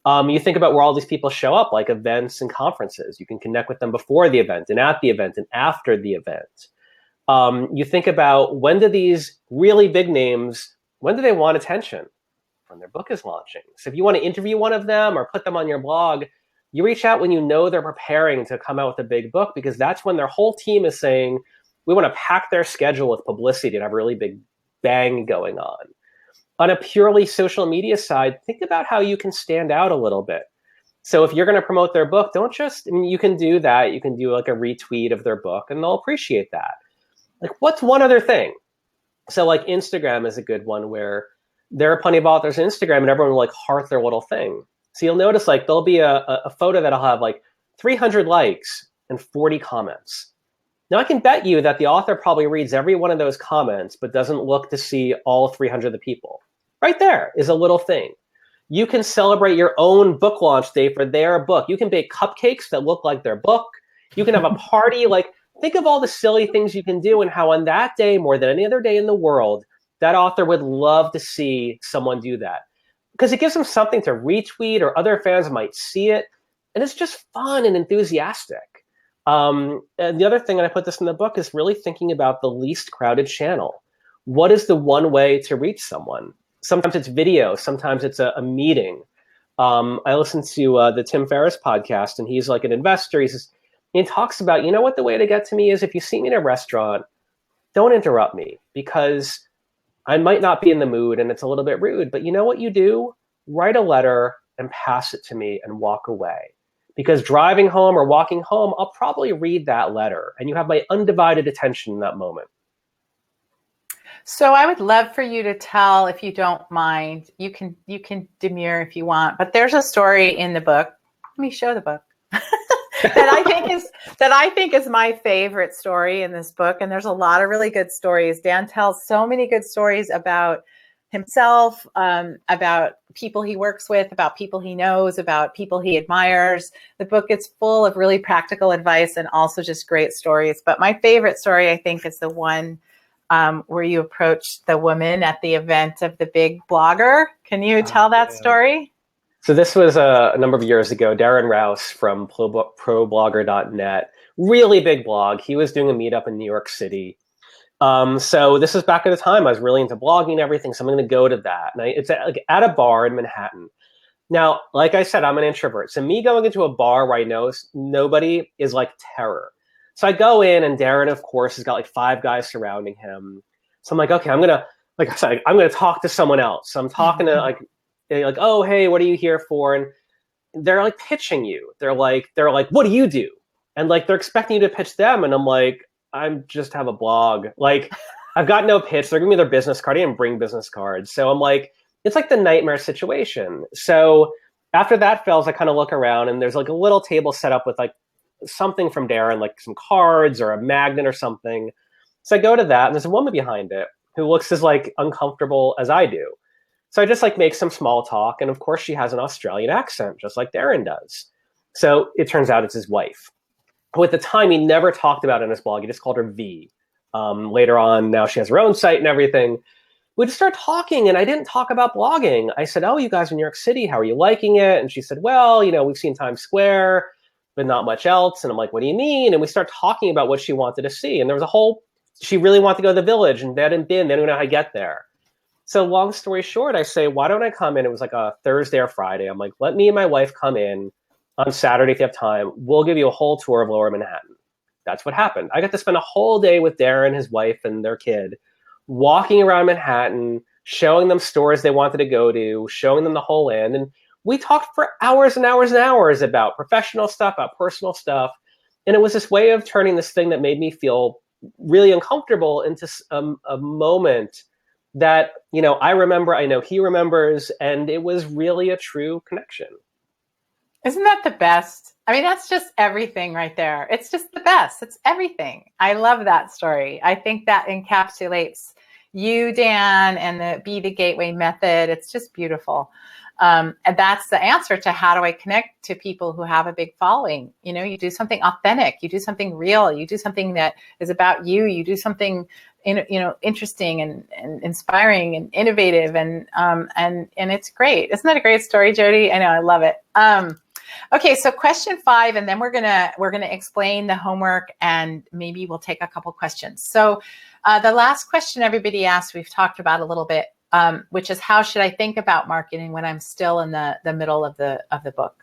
You think about where all these people show up, like events and conferences. You can connect with them before the event and at the event and after the event. You think about, when do these really big names, when do they want attention? When their book is launching. So if you want to interview one of them or put them on your blog, you reach out when you know they're preparing to come out with a big book, because that's when their whole team is saying, we want to pack their schedule with publicity and have a really big bang going on. On a purely social media side, think about how you can stand out a little bit. So if you're going to promote their book, you can do that. You can do like a retweet of their book, and they'll appreciate that. Like, what's one other thing? So like Instagram is a good one, where there are plenty of authors on Instagram and everyone will like heart their little thing. So you'll notice like there'll be a photo that'll have like 300 likes and 40 comments. Now I can bet you that the author probably reads every one of those comments, but doesn't look to see all 300 of the people. Right there is a little thing. You can celebrate your own book launch day for their book. You can bake cupcakes that look like their book. You can have a party. Like, think of all the silly things you can do, and how on that day, more than any other day in the world, that author would love to see someone do that, because it gives them something to retweet, or other fans might see it. And it's just fun and enthusiastic. And the other thing, and I put this in the book, is really thinking about the least crowded channel. What is the one way to reach someone? Sometimes it's video. Sometimes it's a meeting. I listened to the Tim Ferriss podcast, and he's like an investor. He talks about, what the way to get to me is, if you see me in a restaurant, don't interrupt me, because I might not be in the mood and it's a little bit rude. But you know what you do? Write a letter and pass it to me and walk away. Because driving home or walking home, I'll probably read that letter, and you have my undivided attention in that moment. So I would love for you to tell, if you don't mind, you can demur if you want, but there's a story in the book. Let me show the book. that I think is my favorite story in this book. And there's a lot of really good stories. Dan tells so many good stories about himself, about people he works with, about people he knows, about people he admires. The book is full of really practical advice and also just great stories. But my favorite story, I think, is the one where you approached the woman at the event of the big blogger. Can you tell that story? So this was a number of years ago. Darren Rouse from ProBlogger.net, really big blog. He was doing a meetup in New York City. So this is back at the time I was really into blogging and everything. So I'm going to go to that. And it's at a bar in Manhattan. Now, like I said, I'm an introvert. So me going into a bar where I know nobody is like terror. So I go in, and Darren, of course, has got like 5 guys surrounding him. So I'm like, okay, I'm going to talk to someone else. So I'm talking to like, oh, hey, what are you here for? And they're like pitching you. They're like, what do you do? And like, they're expecting you to pitch them. And I'm like, I'm just have a blog. Like, I've got no pitch. They're giving me their business card. I didn't bring business cards. So I'm like, it's like the nightmare situation. So After that fails, I kind of look around and there's like a little table set up with like something from Darren, like some cards or a magnet or something. So I go to that and there's a woman behind it who looks as like uncomfortable as I do. So I just like make some small talk. And of course, she has an Australian accent, just like Darren does. So it turns out it's his wife, who at the time he never talked about in his blog. He just called her V. Later on, now she has her own site and everything. We just started talking, and I didn't talk about blogging. I said, "Oh, you guys in New York City, how are you liking it?" And she said, "Well, we've seen Times Square, but not much else." And I'm like, "What do you mean?" And we start talking about what she wanted to see. And there was a whole, she really wanted to go to the Village, and they hadn't been. They don't know how to get there. So long story short, I say, "Why don't I come in?" It was like a Thursday or Friday. I'm like, "Let me and my wife come in on Saturday if you have time. We'll give you a whole tour of Lower Manhattan." That's what happened. I got to spend a whole day with Darren, his wife, and their kid, walking around Manhattan, showing them stores they wanted to go to, showing them the whole land. And we talked for hours and hours and hours about professional stuff, about personal stuff. And it was this way of turning this thing that made me feel really uncomfortable into a moment that, I remember, I know he remembers, and it was really a true connection. Isn't that the best? I mean, that's just everything right there. It's just the best. It's everything. I love that story. I think that encapsulates you, Dan, and the Be the Gateway method. It's just beautiful. And that's the answer to how do I connect to people who have a big following. You do something authentic, you do something real, you do something that is about you, you do something interesting and inspiring and innovative, and it's great. Isn't that a great story, Jody? I know, I love it. Okay, so question 5, and then we're gonna explain the homework, and maybe we'll take a couple questions. So the last question everybody asked, we've talked about a little bit, which is, how should I think about marketing when I'm still in the middle of the book?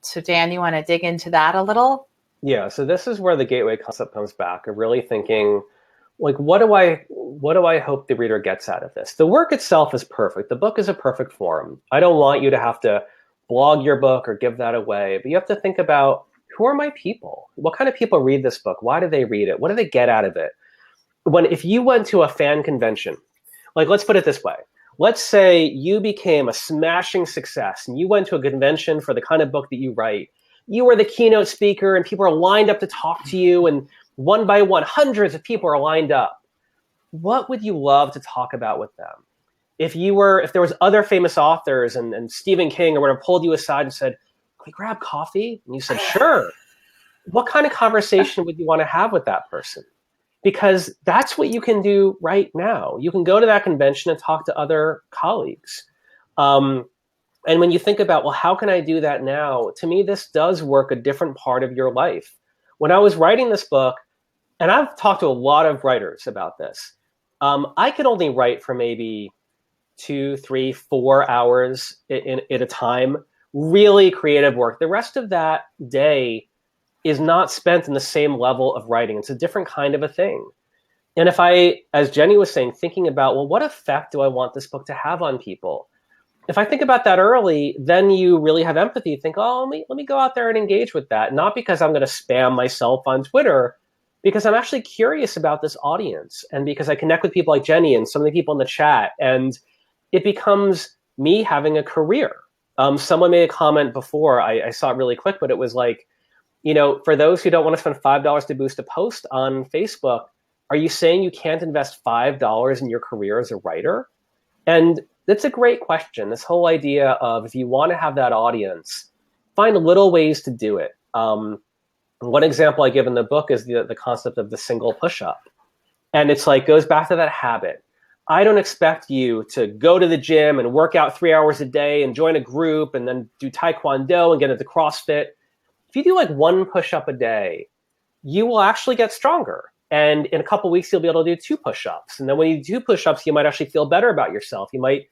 So Dan, you want to dig into that a little? Yeah, so this is where the gateway concept comes back, of really thinking, like, what do I hope the reader gets out of this? The work itself is perfect. The book is a perfect form. I don't want you to have to blog your book or give that away, but you have to think about, who are my people? What kind of people read this book? Why do they read it? What do they get out of it? If you went to a fan convention, like, let's put it this way. Let's say you became a smashing success and you went to a convention for the kind of book that you write. You were the keynote speaker and people are lined up to talk to you, and one by one, hundreds of people are lined up. What would you love to talk about with them? If there was other famous authors and Stephen King or whatever pulled you aside and said, "Can we grab coffee?" And you said, "Sure." What kind of conversation would you want to have with that person? Because that's what you can do right now. You can go to that convention and talk to other colleagues. And when you think about, well, how can I do that now? To me, this does work a different part of your life. When I was writing this book, and I've talked to a lot of writers about this, I could only write for maybe 2, 3, 4 hours at a time, really creative work. The rest of that day is not spent in the same level of writing. It's a different kind of a thing. And if I, as Jenny was saying, thinking about, well, what effect do I want this book to have on people? If I think about that early, then you really have empathy. Think, oh, let me go out there and engage with that. Not because I'm going to spam myself on Twitter, because I'm actually curious about this audience, and because I connect with people like Jenny and some of the people in the chat, and it becomes me having a career. Someone made a comment before, I saw it really quick, but it was like, for those who don't want to spend $5 to boost a post on Facebook, are you saying you can't invest $5 in your career as a writer? And that's a great question. This whole idea of, if you want to have that audience, find little ways to do it. One example I give in the book is the concept of the single push-up. And it's like, goes back to that habit. I don't expect you to go to the gym and work out 3 hours a day and join a group and then do Taekwondo and get into CrossFit. If you do like 1 push-up a day, you will actually get stronger. And in a couple of weeks, you'll be able to do 2 push-ups. And then when you do push-ups, you might actually feel better about yourself. You might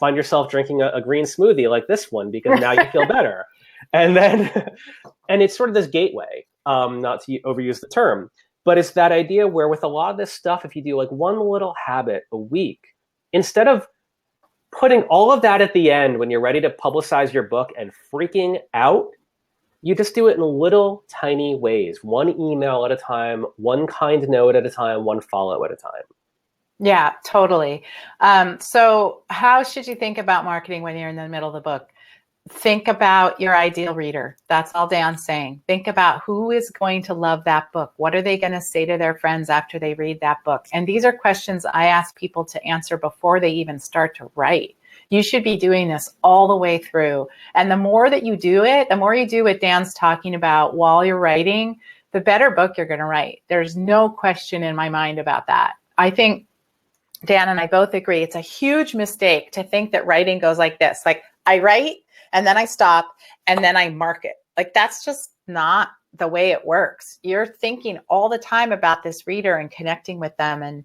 find yourself drinking a green smoothie like this one, because now you feel better. And then, and it's sort of this gateway, not to overuse the term, but it's that idea where with a lot of this stuff, if you do like one little habit a week, instead of putting all of that at the end when you're ready to publicize your book and freaking out, you just do it in little tiny ways, one email at a time, one kind note at a time, one follow at a time. Yeah, totally. So how should you think about marketing when you're in the middle of the book? think about your ideal reader. That's all Dan's saying. Think about who is going to love that book. What are they going to say to their friends after they read that book? And these are questions I ask people to answer before they even start to write. You should be doing this all the way through. And the more that you do it, the more you do what Dan's talking about while you're writing, the better book you're going to write. There's no question in my mind about that. I think Dan and I both agree it's a huge mistake to think that writing goes like this. Like, I write and then I stop and then I mark it. Like, that's just not the way it works. You're thinking all the time about this reader and connecting with them and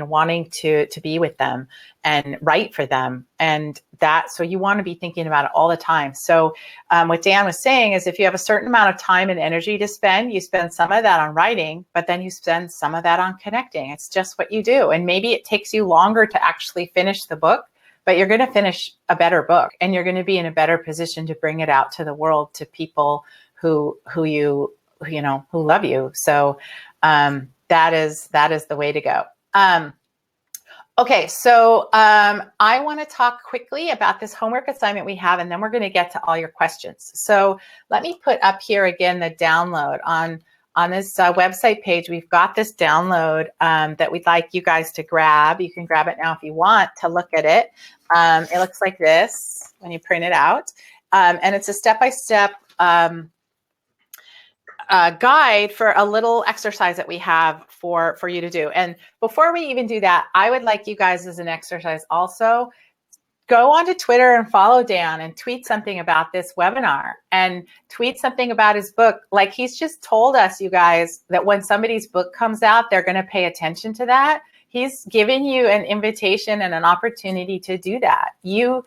wanting to be with them and write for them. And that, so you want to be thinking about it all the time. So what Dan was saying is if you have a certain amount of time and energy to spend, you spend some of that on writing, but then you spend some of that on connecting. It's just what you do. And maybe it takes you longer to actually finish the book, but you're going to finish a better book and you're going to be in a better position to bring it out to the world, to people who love you. So that is the way to go. Okay, so I want to talk quickly about this homework assignment we have, and then we're going to get to all your questions. So let me put up here again the download on this website page. We've got this download that we'd like you guys to grab. You can grab it now if you want to look at it. It looks like this when you print it out, and it's a step-by-step guide for a little exercise that we have for you to do. And before we even do that, I would like you guys as an exercise also, go onto Twitter and follow Dan and tweet something about this webinar and tweet something about his book. Like, he's just told us, you guys, that when somebody's book comes out, they're going to pay attention to that. He's giving you an invitation and an opportunity to do that. You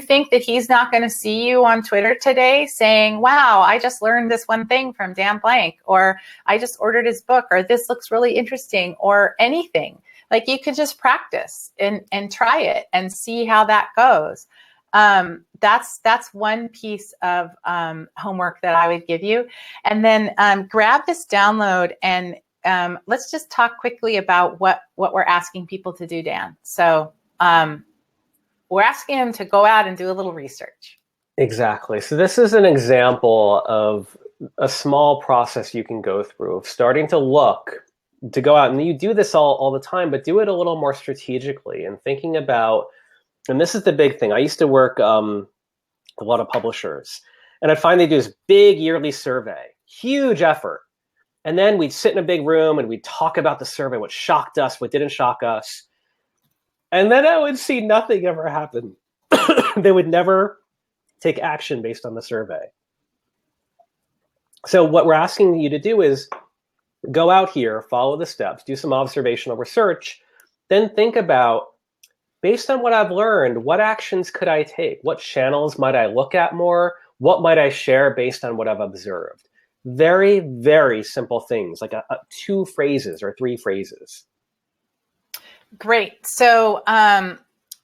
think that he's not going to see you on Twitter today saying, wow, I just learned this one thing from Dan Blank, or I just ordered his book, or this looks really interesting, or anything. Like, you could just practice and try it and see how that goes. That's one piece of homework that I would give you. And then grab this download and let's just talk quickly about what we're asking people to do, Dan. So we're asking them to go out and do a little research. Exactly. So this is an example of a small process you can go through of starting to look, to go out, and you do this all the time, but do it a little more strategically and thinking about, and this is the big thing. I used to work a lot of publishers, and I'd find they do this big yearly survey, huge effort. And then we'd sit in a big room and we'd talk about the survey, what shocked us, what didn't shock us. And then I would see nothing ever happen. They would never take action based on the survey. So what we're asking you to do is go out here, follow the steps, do some observational research, then think about, based on what I've learned, what actions could I take? What channels might I look at more? What might I share based on what I've observed? Very, very simple things, like 2 phrases or 3 phrases. Great. So,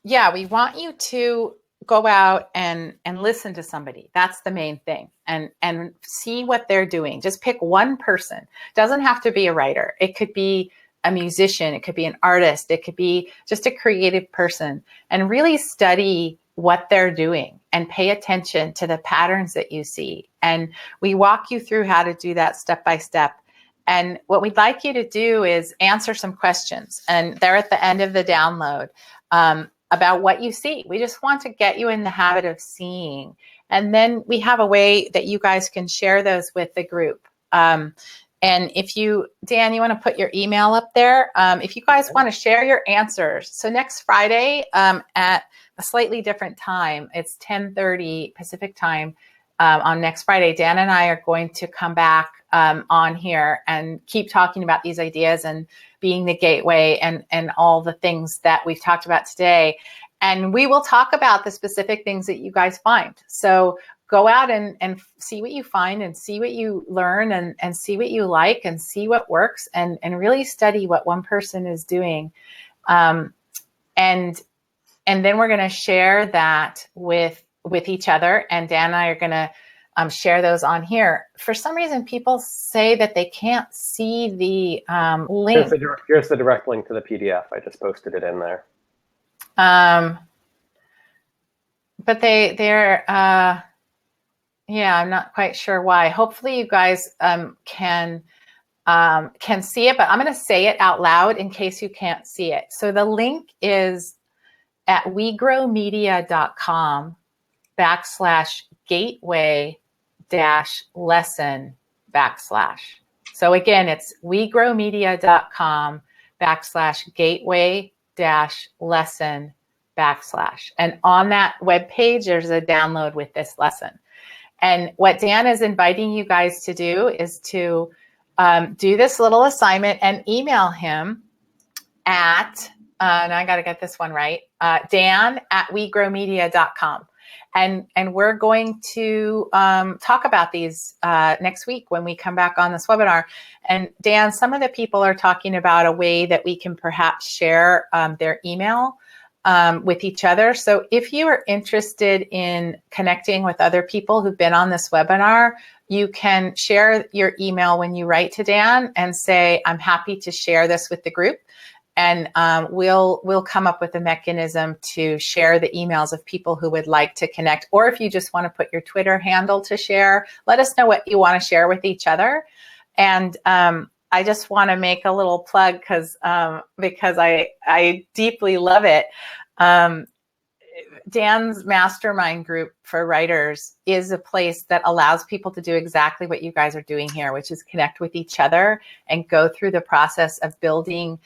yeah, we want you to go out and listen to somebody. That's the main thing. And see what they're doing. Just pick one person. Doesn't have to be a writer. It could be a musician. It could be an artist. It could be just a creative person. And really study what they're doing and pay attention to the patterns that you see. And we walk you through how to do that step by step. And what we'd like you to do is answer some questions. And they're at the end of the download about what you see. We just want to get you in the habit of seeing. And then we have a way that you guys can share those with the group. And if you, Dan, you want to put your email up there? If you guys want to share your answers. So next Friday at a slightly different time, it's 10:30 Pacific time on next Friday, Dan and I are going to come back on here and keep talking about these ideas and being the gateway and all the things that we've talked about today. And we will talk about the specific things that you guys find. So go out and see what you find and see what you learn and see what you like and see what works and really study what one person is doing. And then we're going to share that with each other. And Dan and I are going to share those on here. For some reason, people say that they can't see the link. Here's the direct link to the PDF. I just posted it in there. but they're yeah, I'm not quite sure why. Hopefully you guys can see it, but I'm going to say it out loud in case you can't see it. So the link is at wegrowmedia.com/gateway dash lesson backslash. So again, it's wegrowmedia.com/gateway dash lesson backslash. And on that webpage, there's a download with this lesson. And what Dan is inviting you guys to do is to do this little assignment and email him at, and I got to get this one right, dan@wegrowmedia.com. And we're going to talk about these next week when we come back on this webinar. And Dan, some of the people are talking about a way that we can perhaps share their email with each other. So if you are interested in connecting with other people who've been on this webinar, you can share your email when you write to Dan and say, I'm happy to share this with the group. And we'll come up with a mechanism to share the emails of people who would like to connect. Or if you just want to put your Twitter handle to share, let us know what you want to share with each other. And I just want to make a little plug because I deeply love it. Dan's mastermind group for writers is a place that allows people to do exactly what you guys are doing here, which is connect with each other and go through the process of building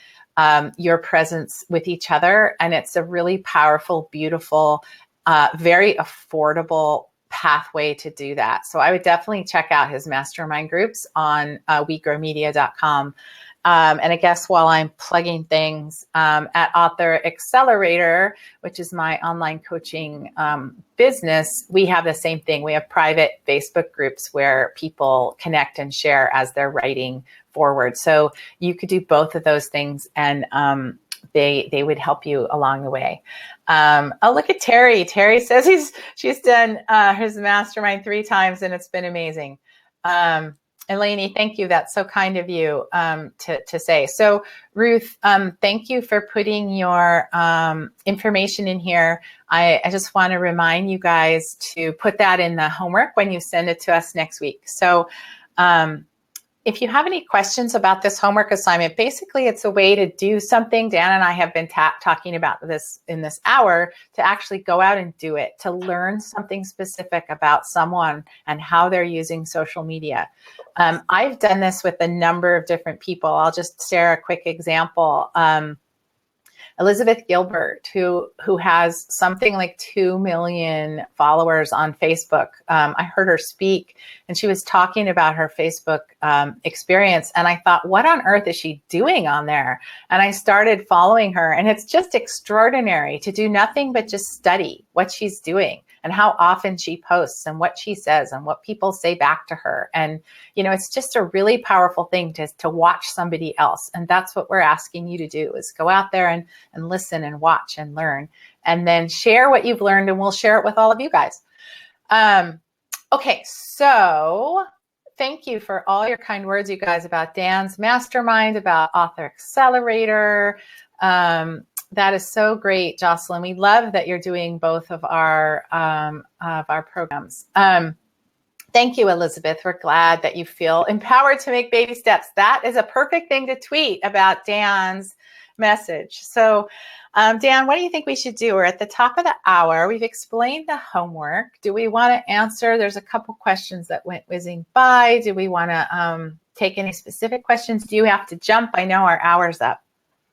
your presence with each other. And it's a really powerful, beautiful, very affordable pathway to do that. So I would definitely check out his mastermind groups on wegrowmedia.com. And I guess while I'm plugging things at Author Accelerator, which is my online coaching business, we have the same thing. We have private Facebook groups where people connect and share as they're writing forward. So you could do both of those things, and they would help you along the way. Oh, look at Terry. Terry says she's done his mastermind 3 times, and it's been amazing. Eleni, thank you. That's so kind of you to say. So Ruth, thank you for putting your information in here. I just want to remind you guys to put that in the homework when you send it to us next week. So if you have any questions about this homework assignment, basically it's a way to do something. Dan and I have been talking about this in this hour, to actually go out and do it, to learn something specific about someone and how they're using social media. I've done this with a number of different people. I'll just share a quick example. Elizabeth Gilbert, who has something like 2 million followers on Facebook. I heard her speak, and she was talking about her Facebook experience. And I thought, what on earth is she doing on there? And I started following her, and it's just extraordinary to do nothing but just study what she's doing and how often she posts and what she says and what people say back to her. And, you know, it's just a really powerful thing to watch somebody else. And that's what we're asking you to do, is go out there and listen and watch and learn, and then share what you've learned, and we'll share it with all of you guys. Okay, so thank you for all your kind words, you guys, about Dan's mastermind, about Author Accelerator. That is so great, Jocelyn. We love that you're doing both of our programs. Thank you, Elizabeth. We're glad that you feel empowered to make baby steps. That is a perfect thing to tweet about Dan's message. So, Dan, what do you think we should do? We're at the top of the hour. We've explained the homework. Do we want to answer? There's a couple questions that went whizzing by. Do we want to take any specific questions? Do you have to jump? I know our hour's up.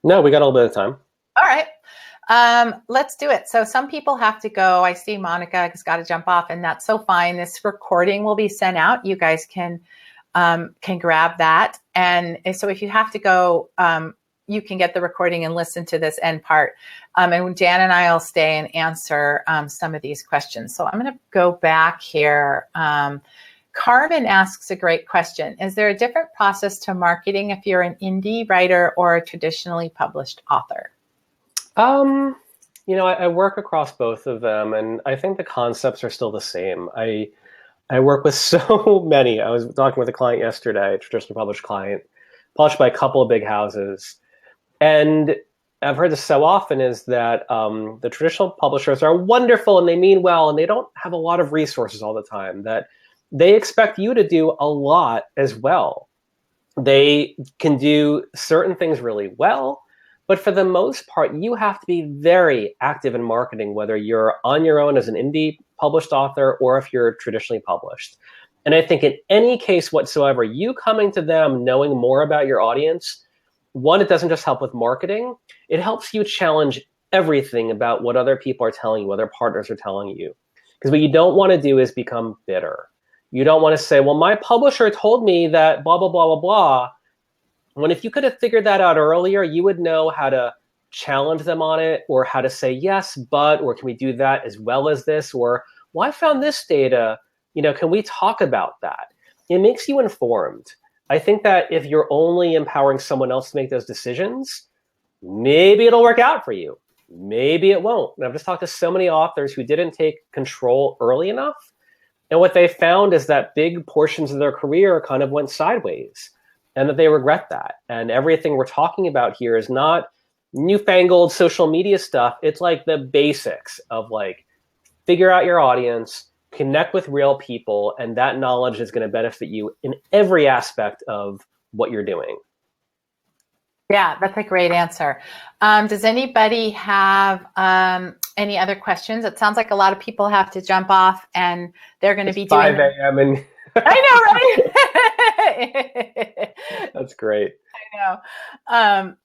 No, we got a little bit of time. All right. Let's do it. So some people have to go. I see Monica has got to jump off, and that's so fine. This recording will be sent out. You guys can grab that. And so if you have to go, you can get the recording and listen to this end part. And Jan and I will stay and answer some of these questions. So I'm going to go back here. Carmen asks a great question. Is there a different process to marketing if you're an indie writer or a traditionally published author? You know, I work across both of them, and I think the concepts are still the same. I work with so many. I was talking with a client yesterday, a traditionally published client, published by a couple of big houses. And I've heard this so often, is that the traditional publishers are wonderful and they mean well and they don't have a lot of resources all the time, that they expect you to do a lot as well. They can do certain things really well, but for the most part, you have to be very active in marketing, whether you're on your own as an indie published author or if you're traditionally published. And I think in any case whatsoever, you coming to them knowing more about your audience, one, it doesn't just help with marketing, it helps you challenge everything about what other people are telling you, other partners are telling you. Because what you don't want to do is become bitter. You don't want to say, well, my publisher told me that blah, blah, blah, blah, blah. When if you could have figured that out earlier, you would know how to challenge them on it, or how to say, yes, but, or can we do that as well as this? Or, well, I found this data, can we talk about that? It makes you informed. I think that if you're only empowering someone else to make those decisions, maybe it'll work out for you. Maybe it won't. And I've just talked to so many authors who didn't take control early enough. And what they found is that big portions of their career kind of went sideways and that they regret that. And everything we're talking about here is not newfangled social media stuff. It's like the basics of like, figure out your audience, connect with real people, and that knowledge is going to benefit you in every aspect of what you're doing. Yeah, that's a great answer. Does anybody have any other questions? It sounds like a lot of people have to jump off and they're going to be doing 5 a.m. and I know, right? That's great. I know.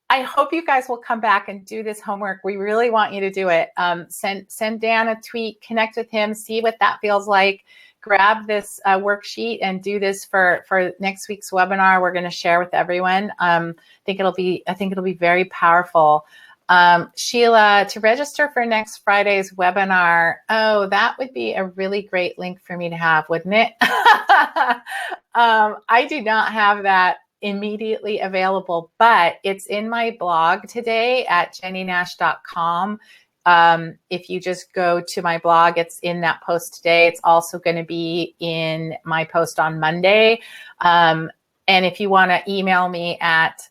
I hope you guys will come back and do this homework. We really want you to do it. Send Dan a tweet, connect with him, see what that feels like. Grab this worksheet and do this for next week's webinar. We're going to share with everyone. I think it'll be very powerful. Sheila, to register for next Friday's webinar, that would be a really great link for me to have, wouldn't it? I do not have that immediately available, but it's in my blog today at jennienash.com. If you just go to my blog, it's in that post today. It's also going to be in my post on Monday. And if you want to email me at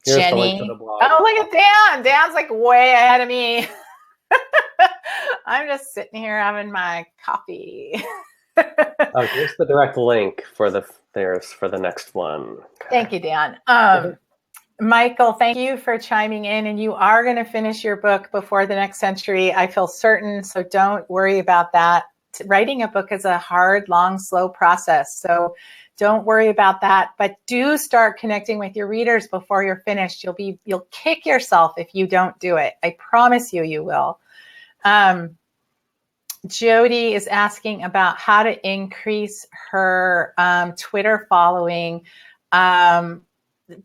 Here's Jennie. The link to the blog. Oh, look at Dan. Dan's like way ahead of me. I'm just sitting here having my coffee. Here's the direct link for the next one. Thank you, Dan. Michael, thank you for chiming in, and you are going to finish your book before the next century. I feel certain, so don't worry about that. Writing a book is a hard, long, slow process, so don't worry about that. But do start connecting with your readers before you're finished. You'll kick yourself if you don't do it. I promise you will. Jody is asking about how to increase her Twitter following.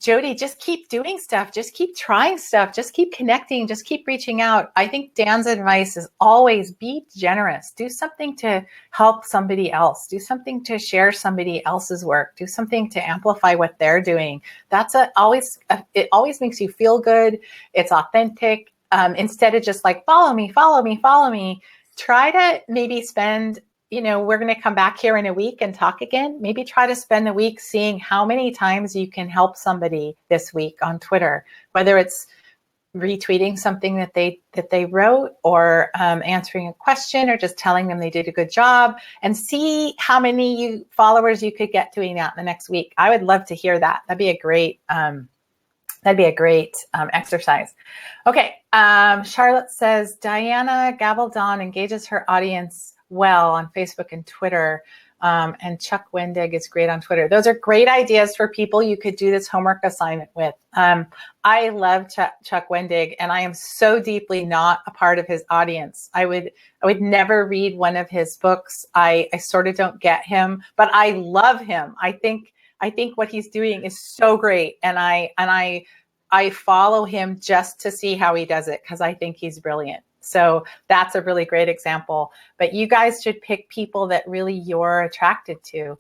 Jody, just keep doing stuff. Just keep trying stuff. Just keep connecting. Just keep reaching out. I think Dan's advice is always be generous. Do something to help somebody else. Do something to share somebody else's work. Do something to amplify what they're doing. It always makes you feel good. It's authentic. Instead of just like, follow me. Try to maybe spend, we're going to come back here in a week and talk again. Maybe try to spend the week seeing how many times you can help somebody this week on Twitter, whether it's retweeting something that they wrote, or answering a question, or just telling them they did a good job, and see how many followers you could get doing that in the next week. I would love to hear that. That'd be a great exercise. Okay. Charlotte says, Diana Gabaldon engages her audience well on Facebook and Twitter. And Chuck Wendig is great on Twitter. Those are great ideas for people you could do this homework assignment with. I love Chuck Wendig, and I am so deeply not a part of his audience. I would never read one of his books. I sort of don't get him, but I love him. I think what he's doing is so great, and I follow him just to see how he does it, because I think he's brilliant. So that's a really great example. But you guys should pick people that really you're attracted to.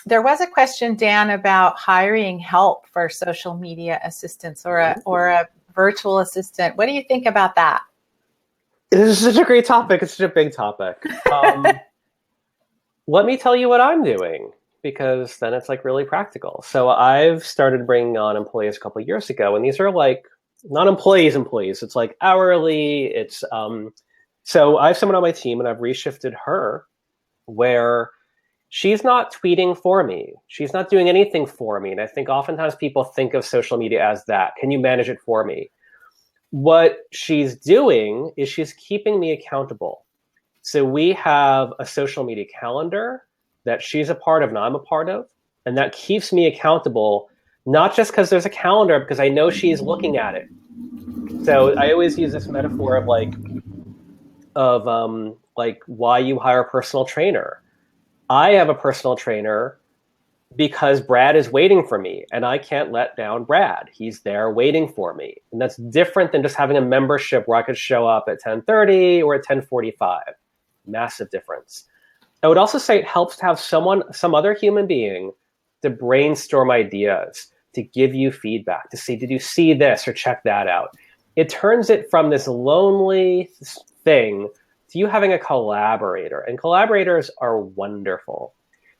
There was a question, Dan, about hiring help for social media assistants or a virtual assistant. What do you think about that? This is such a great topic. It's such a big topic. Let me tell you what I'm doing. because then it's like really practical. So I've started bringing on employees a couple of years ago, and these are like not employees. It's like hourly. It's so I have someone on my team, and I've reshifted her where she's not tweeting for me. She's not doing anything for me. And I think oftentimes people think of social media as that. Can you manage it for me? What she's doing is she's keeping me accountable. So we have a social media calendar that she's a part of and I'm a part of. And that keeps me accountable, not just because there's a calendar, because I know she's looking at it. So I always use this metaphor of like why you hire a personal trainer. I have a personal trainer because Brad is waiting for me and I can't let down Brad. He's there waiting for me. And that's different than just having a membership where I could show up at 10:30 or at 10:45. Massive difference. I would also say it helps to have some other human being to brainstorm ideas, to give you feedback, to say, did you see this or check that out? It turns it from this lonely thing to you having a collaborator, and collaborators are wonderful.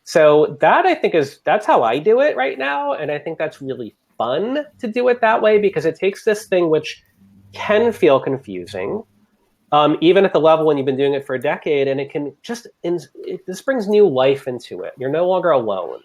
So that I think that's how I do it right now. And I think that's really fun to do it that way because it takes this thing which can feel confusing, even at the level when you've been doing it for a decade, and it can this brings new life into it. You're no longer alone.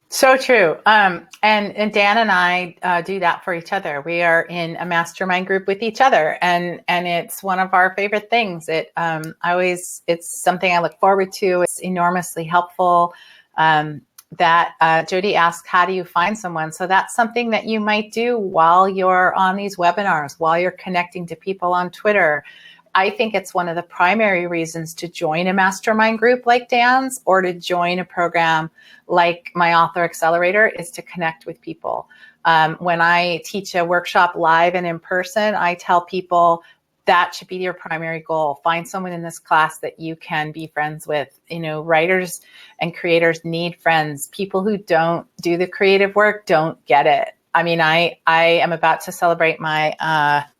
So true. And Dan and I do that for each other. We are in a mastermind group with each other, and it's one of our favorite things. It's something I look forward to. It's enormously helpful. Jody asked, how do you find someone? So that's something that you might do while you're on these webinars, while you're connecting to people on Twitter. I think it's one of the primary reasons to join a mastermind group like Dan's or to join a program like my Author Accelerator is to connect with people. When I teach a workshop live and in person, I tell people that should be your primary goal. Find someone in this class that you can be friends with. You know, writers and creators need friends. People who don't do the creative work don't get it. I mean, I am about to celebrate my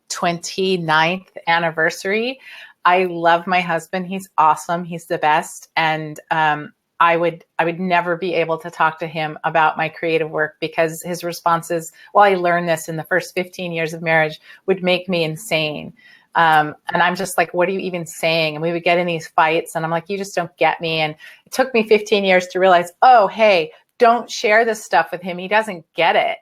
29th anniversary. I love my husband. He's awesome. He's the best. And I would never be able to talk to him about my creative work because his responses, well, I learned this in the first 15 years of marriage, would make me insane. And I'm just like, what are you even saying? And we would get in these fights and I'm like, you just don't get me. And it took me 15 years to realize, oh, hey, don't share this stuff with him. He doesn't get it.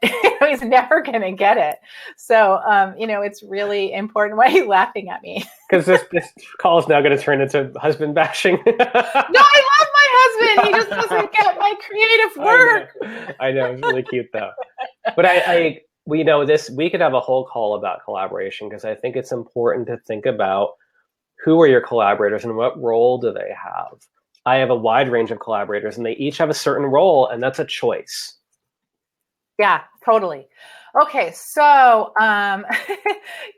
He's never going to get it. So, it's really important. Why are you laughing at me? Because this call is now going to turn into husband bashing. No, I love my husband. He just doesn't get my creative work. I know. It's really cute though. But we could have a whole call about collaboration because I think it's important to think about who are your collaborators and what role do they have. I have a wide range of collaborators and they each have a certain role, and that's a choice. Yeah, totally. Okay, so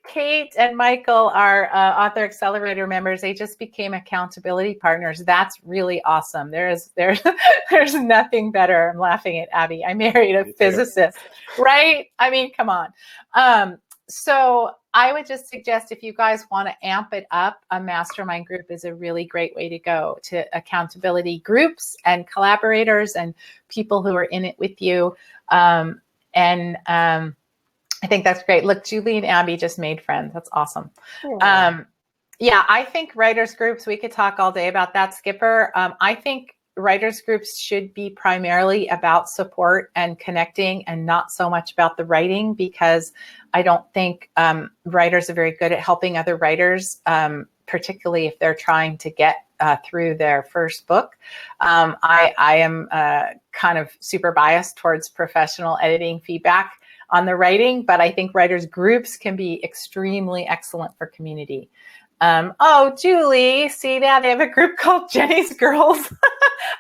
Kate and Michael are Author Accelerator members. They just became accountability partners. That's really awesome. There's nothing better. I'm laughing at Abby. I married a physicist, right? I mean, come on. So I would just suggest if you guys want to amp it up, a mastermind group is a really great way to go, to accountability groups and collaborators and people who are in it with you. I think that's great. Look, Julie and Abby just made friends. That's awesome. Yeah, I think writers groups, we could talk all day about that, Skipper. I think writers groups should be primarily about support and connecting and not so much about the writing, because I don't think writers are very good at helping other writers, particularly if they're trying to get through their first book. I am kind of super biased towards professional editing feedback on the writing, but I think writers groups can be extremely excellent for community. Oh, Julie, see that? They have a group called Jenny's Girls.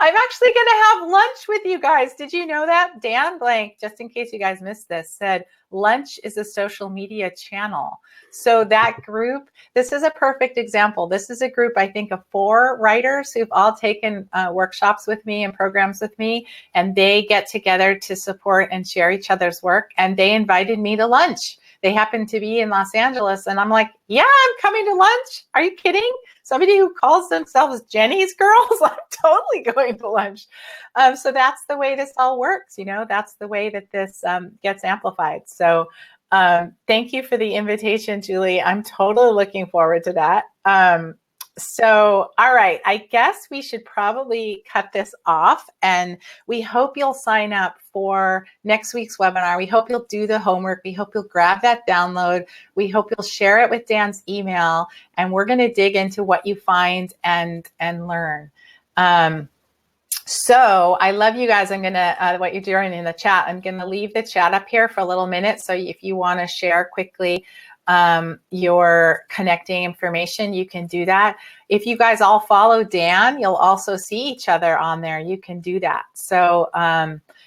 I'm actually going to have lunch with you guys. Did you know that? Dan Blank, just in case you guys missed this, said lunch is a social media channel. So that group, this is a perfect example. This is a group, I think, of 4 writers who've all taken workshops with me and programs with me, and they get together to support and share each other's work. And they invited me to lunch. they happen to be in Los Angeles. And I'm like, yeah, I'm coming to lunch. Are you kidding? Somebody who calls themselves Jennie's girls, I'm totally going to lunch. So that's the way this all works. That's the way that this gets amplified. So thank you for the invitation, Julie. I'm totally looking forward to that. So, all right, I guess we should probably cut this off, and we hope you'll sign up for next week's webinar. We hope you'll do the homework. We hope you'll grab that download. We hope you'll share it with Dan's email, and we're going to dig into what you find and learn. So I love you guys. I'm going to, what you're doing in the chat, I'm going to leave the chat up here for a little minute. So if you want to share quickly your connecting information, you can do that. If you guys all follow Dan, you'll also see each other on there. You can do that. So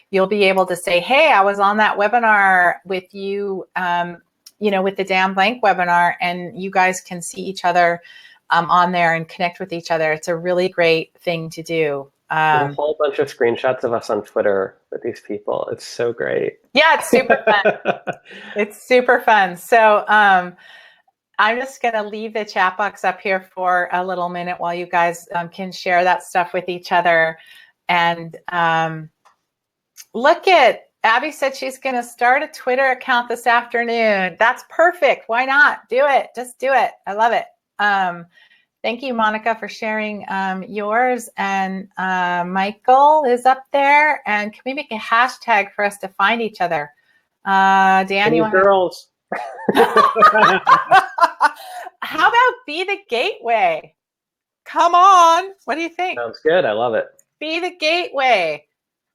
you'll be able to say, hey, I was on that webinar with you, with the Dan Blank webinar, and you guys can see each other on there and connect with each other. It's a really great thing to do. There's a whole bunch of screenshots of us on Twitter with these people. It's so great. Yeah, it's super fun. It's super fun. So I'm just going to leave the chat box up here for a little minute while you guys can share that stuff with each other. And look at Abby said she's going to start a Twitter account this afternoon. That's perfect. Why not? Do it. Just do it. I love it. Thank you, Monica, for sharing yours. And Michael is up there. And can we make a hashtag for us to find each other? Dan, you want girls. How about Be the Gateway? Come on. What do you think? Sounds good. I love it. Be the Gateway.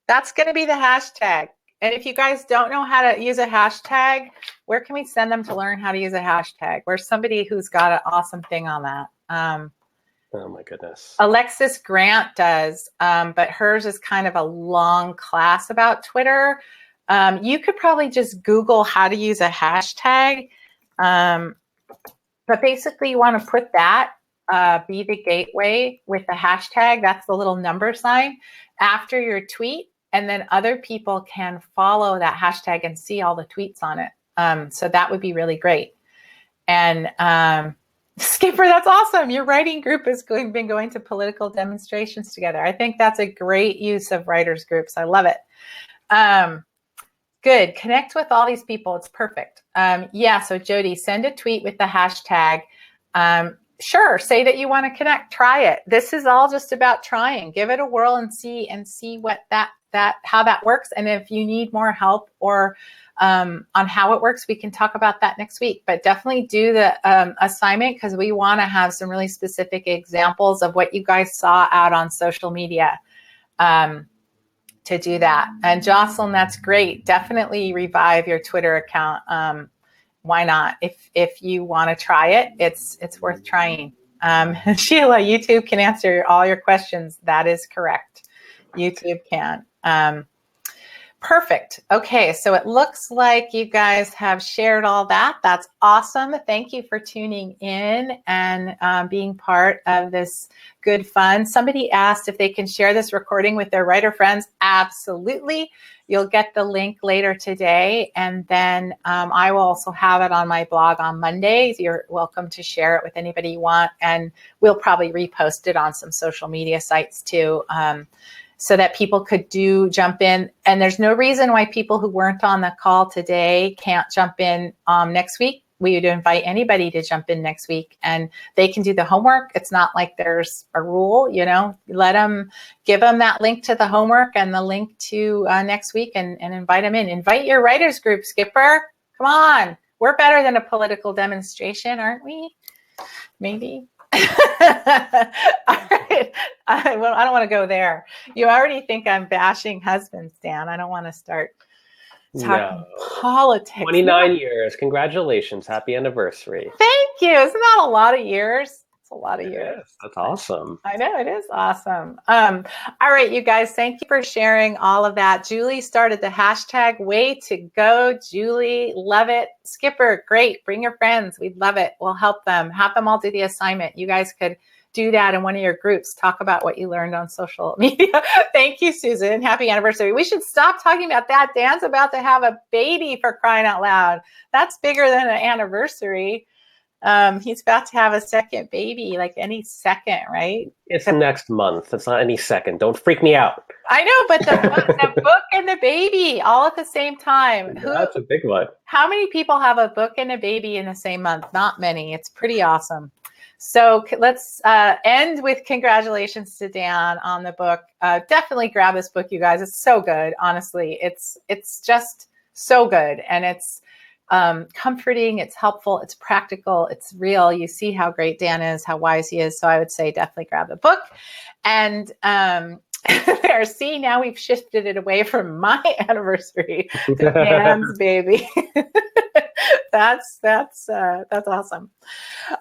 That's going to be the hashtag. And if you guys don't know how to use a hashtag, where can we send them to learn how to use a hashtag? Where's somebody who's got an awesome thing on that? Oh my goodness. Alexis Grant does, but hers is kind of a long class about Twitter. You could probably just Google how to use a hashtag. But basically you want to put that, Be the Gateway with the hashtag, that's the little number sign, after your tweet. And then other people can follow that hashtag and see all the tweets on it. So that would be really great. And Skipper, that's awesome. Your writing group has been going to political demonstrations together. I think that's a great use of writers groups. I love it. Good. Connect with all these people. It's perfect. Yeah. So Jody, send a tweet with the hashtag. Sure. Say that you want to connect. Try it. This is all just about trying. Give it a whirl and see what how that works. And if you need more help or on how it works, we can talk about that next week. But definitely do the assignment, because we want to have some really specific examples of what you guys saw out on social media to do that. And Jocelyn, that's great. Definitely revive your Twitter account. Why not? If you want to try it, it's worth trying. Sheila, YouTube can answer all your questions. That is correct. YouTube can. Perfect. Okay, so it looks like you guys have shared all that. That's awesome. Thank you for tuning in and being part of this good fun. Somebody asked if they can share this recording with their writer friends. Absolutely. You'll get the link later today, and then I will also have it on my blog on Mondays. You're welcome to share it with anybody you want, and we'll probably repost it on some social media sites too. So that people could jump in. And there's no reason why people who weren't on the call today can't jump in next week. We would invite anybody to jump in next week, and they can do the homework. It's not like there's a rule, give them that link to the homework and the link to next week and invite them in. Invite your writers group, Skipper. Come on. We're better than a political demonstration, aren't we? Maybe. All right. I don't want to go there. You already think I'm bashing husbands, Dan. I don't want to start talking politics. 29 years. Congratulations. Happy anniversary. Thank you. Isn't that a lot of years? It's a lot of years. Yes, that's awesome. I know, it is awesome. All right, you guys, thank you for sharing all of that. Julie started the hashtag. Way to go, Julie. Love it. Skipper, great. Bring your friends. We'd love it. We'll help them. Have them all do the assignment. You guys could do that in one of your groups. Talk about what you learned on social media. Thank you, Susan. Happy anniversary. We should stop talking about that. Dan's about to have a baby, for crying out loud. That's bigger than an anniversary. He's about to have a second baby, like any second, right? It's next month. It's not any second. Don't freak me out. I know, but the book and the baby all at the same time. That's a big one. How many people have a book and a baby in the same month? Not many. It's pretty awesome. So let's end with congratulations to Dan on the book. Definitely grab this book, you guys. It's so good. Honestly, it's just so good, and it's comforting. It's helpful. It's practical. It's real. You see how great Dan is, how wise he is. So I would say definitely grab the book. And there, see, now we've shifted it away from my anniversary to Dan's baby. That's awesome.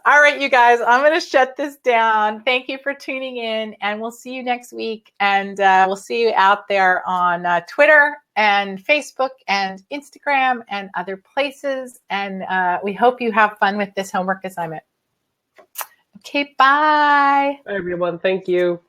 All right, you guys, I'm going to shut this down. Thank you for tuning in, and we'll see you next week. And we'll see you out there on Twitter and Facebook and Instagram and other places. And we hope you have fun with this homework assignment. Okay, bye. Bye, everyone. Thank you.